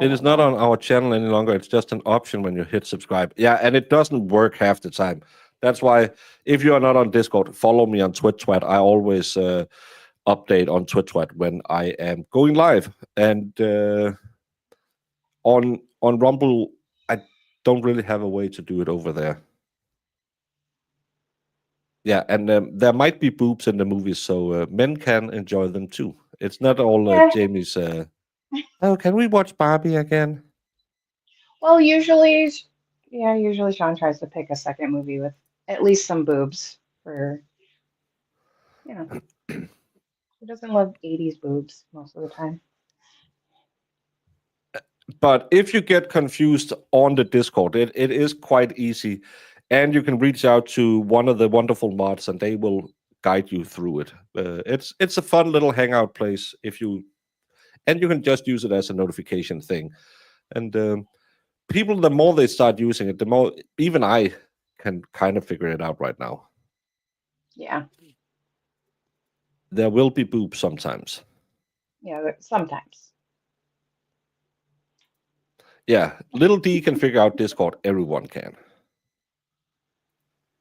It is not on our channel any longer. It's just an option when you hit subscribe. Yeah, and it doesn't work half the time. That's why if you are not on Discord, follow me on TwitTwat. I always update on TwitTwat when I am going live. And on Rumble, I don't really have a way to do it over there. Yeah, and there might be boobs in the movies, so men can enjoy them too. It's not all Jamie's. Oh, can we watch Barbie again? Well, usually Sean tries to pick a second movie with at least some boobs for, he doesn't love 80s boobs most of the time. But if you get confused on the Discord, it is quite easy. And you can reach out to one of the wonderful mods and they will guide you through it. It's a fun little hangout place and you can just use it as a notification thing. And people, the more they start using it, the more even I can kind of figure it out right now. Yeah. There will be boobs sometimes. Yeah, sometimes. Yeah, little D can figure out Discord. Everyone can.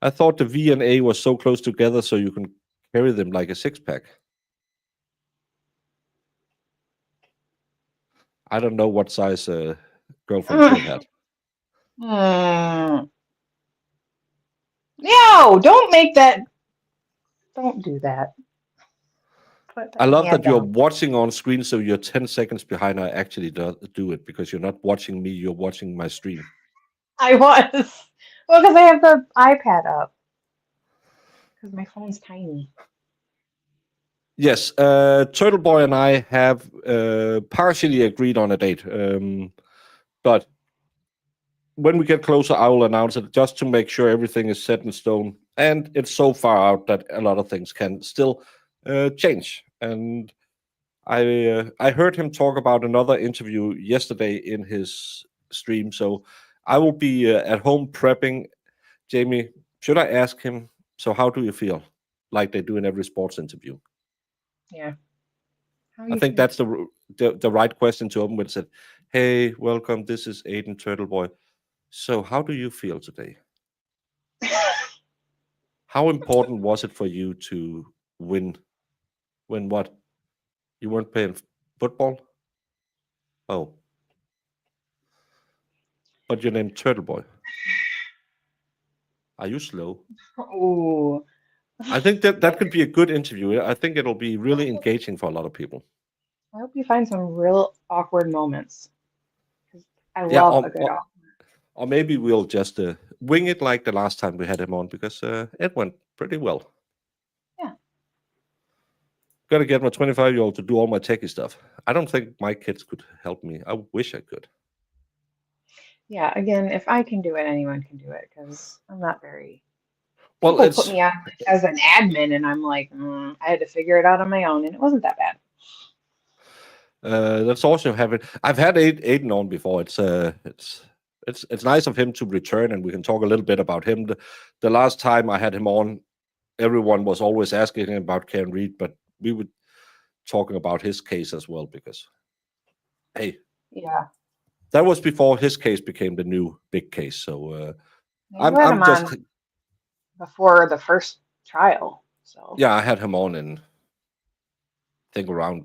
I thought the V and A was so close together so you can carry them like a six-pack. I don't know what size girlfriend you had. No, don't make that. Don't do that. I love that you're watching on screen, so you're 10 seconds behind. I actually do it because you're not watching me, you're watching my stream. I was. Well, because I have the iPad up. Because my phone's tiny. Yes, Turtle Boy and I have partially agreed on a date. But when we get closer, I will announce it just to make sure everything is set in stone. And it's so far out that a lot of things can still change. And I heard him talk about another interview yesterday in his stream. So I will be at home prepping. Jamie, should I ask him? So, how do you feel? Like they do in every sports interview. Yeah. How I you think feel? that's the right question to open with. Said, "Hey, welcome. This is Aiden Turtleboy. So, how do you feel today? How important was it for you to win? Win what? You weren't playing football? Oh, but you're named Turtleboy. Are you slow? Ooh. I think that could be a good interview. I think it'll be really engaging for a lot of people. I hope you find some real awkward moments. 'Cause I Yeah, love a good awkward. or maybe we'll just wing it like the last time we had him on because it went pretty well. Yeah. Got to get my 25-year-old to do all my techie stuff. I don't think my kids could help me. I wish I could. Yeah, again, if I can do it, anyone can do it because I'm not very. Well, People it's put me on as an admin, and I'm like, I had to figure it out on my own, and it wasn't that bad. that's also having. I've had Aiden on before. It's nice of him to return, and we can talk a little bit about him. The last time I had him on, everyone was always asking him about Ken Reed, but we were talking about his case as well because, hey, Yeah. that was before his case became the new big case. So You had him just on before the first trial, so yeah, I had him on in I think around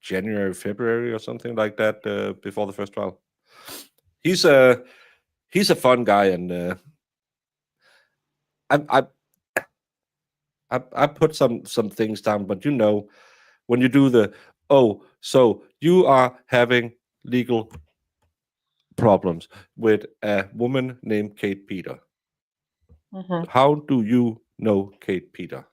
January, February, or something like that before the first trial. He's a fun guy, and I put some things down, but when you do so you are having legal problems with a woman named Kate Peter. Mhm. How do you know Kate Peter?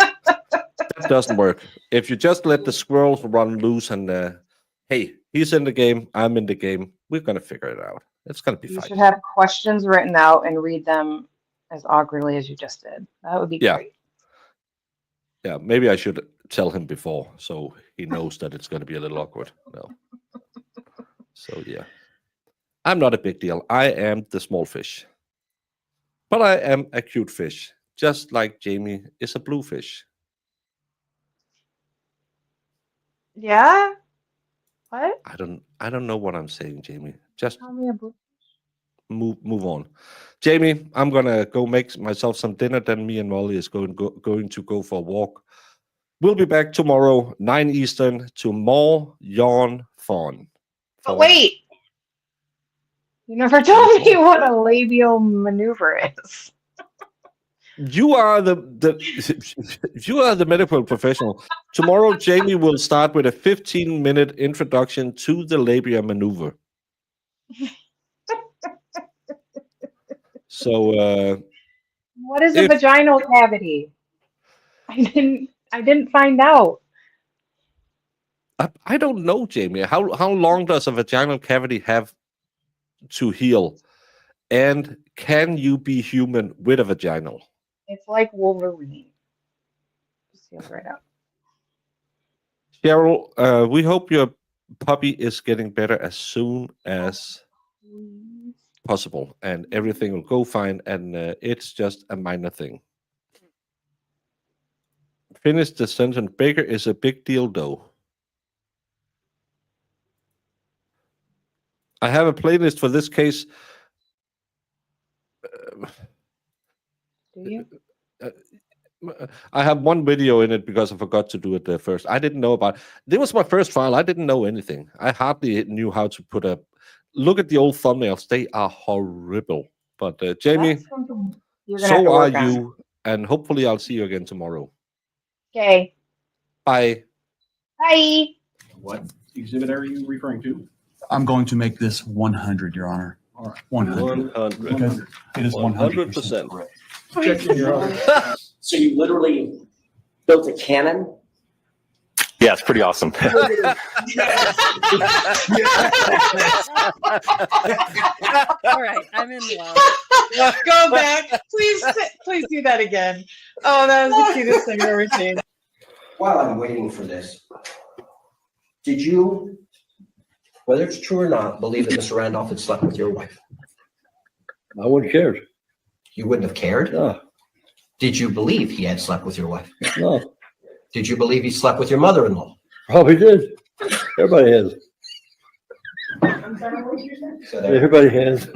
That doesn't work. If you just let the squirrels run loose and hey, he's in the game, I'm in the game, we're gonna figure it out. It's gonna be You fine. should have questions written out and read them as awkwardly as you just did. That would be Yeah. great. Yeah, maybe I should tell him before so he knows that it's gonna be a little awkward. No. So yeah. I'm not a big deal. I am the small fish. But I am a cute fish, just like Jamie is a blue fish. Yeah? What? I don't know what I'm saying, Jamie. Just Tell me a book. move on. Jamie, I'm gonna go make myself some dinner. Then me and Molly is going to go for a walk. We'll be back tomorrow, 9 Eastern, to more yawn fun. But wait! You never told me what a labial maneuver is. You are the you are the medical professional. Tomorrow, Jamie will start with a 15-minute introduction to the labia maneuver. So, What is a vaginal cavity? I didn't find out. I don't know, Jamie. How long does a vaginal cavity have to heal? And can you be human with a vaginal? It's like Wolverine. Just feels right out. Cheryl, we hope your puppy is getting better as soon as possible, and everything will go fine, and it's just a minor thing. Finish the sentence. Baker is a big deal, though. I have a playlist for this case. Do you? I have one video in it because I forgot to do it first. I didn't know about. This was my first file. I didn't know anything. I hardly knew how to put a. Look at the old thumbnails. They are horrible. But Jamie, That's something you're gonna have so to are work on. you, and hopefully I'll see you again tomorrow. Okay. Bye. Bye. What exhibit are you referring to? I'm going to make this 100, Your Honor. All right. 100. 100. Because it is 100% 100%. correct. So you literally built a cannon? Yeah, it's pretty awesome. All right, I'm in love. Go back. Please do that again. Oh, that was the cutest thing I've ever seen. While I'm waiting for this, did you whether it's true or not, believe that Mr. Randolph had slept with your wife? I wouldn't care. You wouldn't have cared? No, Did you believe he had slept with your wife? no, Did you believe he slept with your mother-in-law? probably did. Everybody has. So there- Everybody has.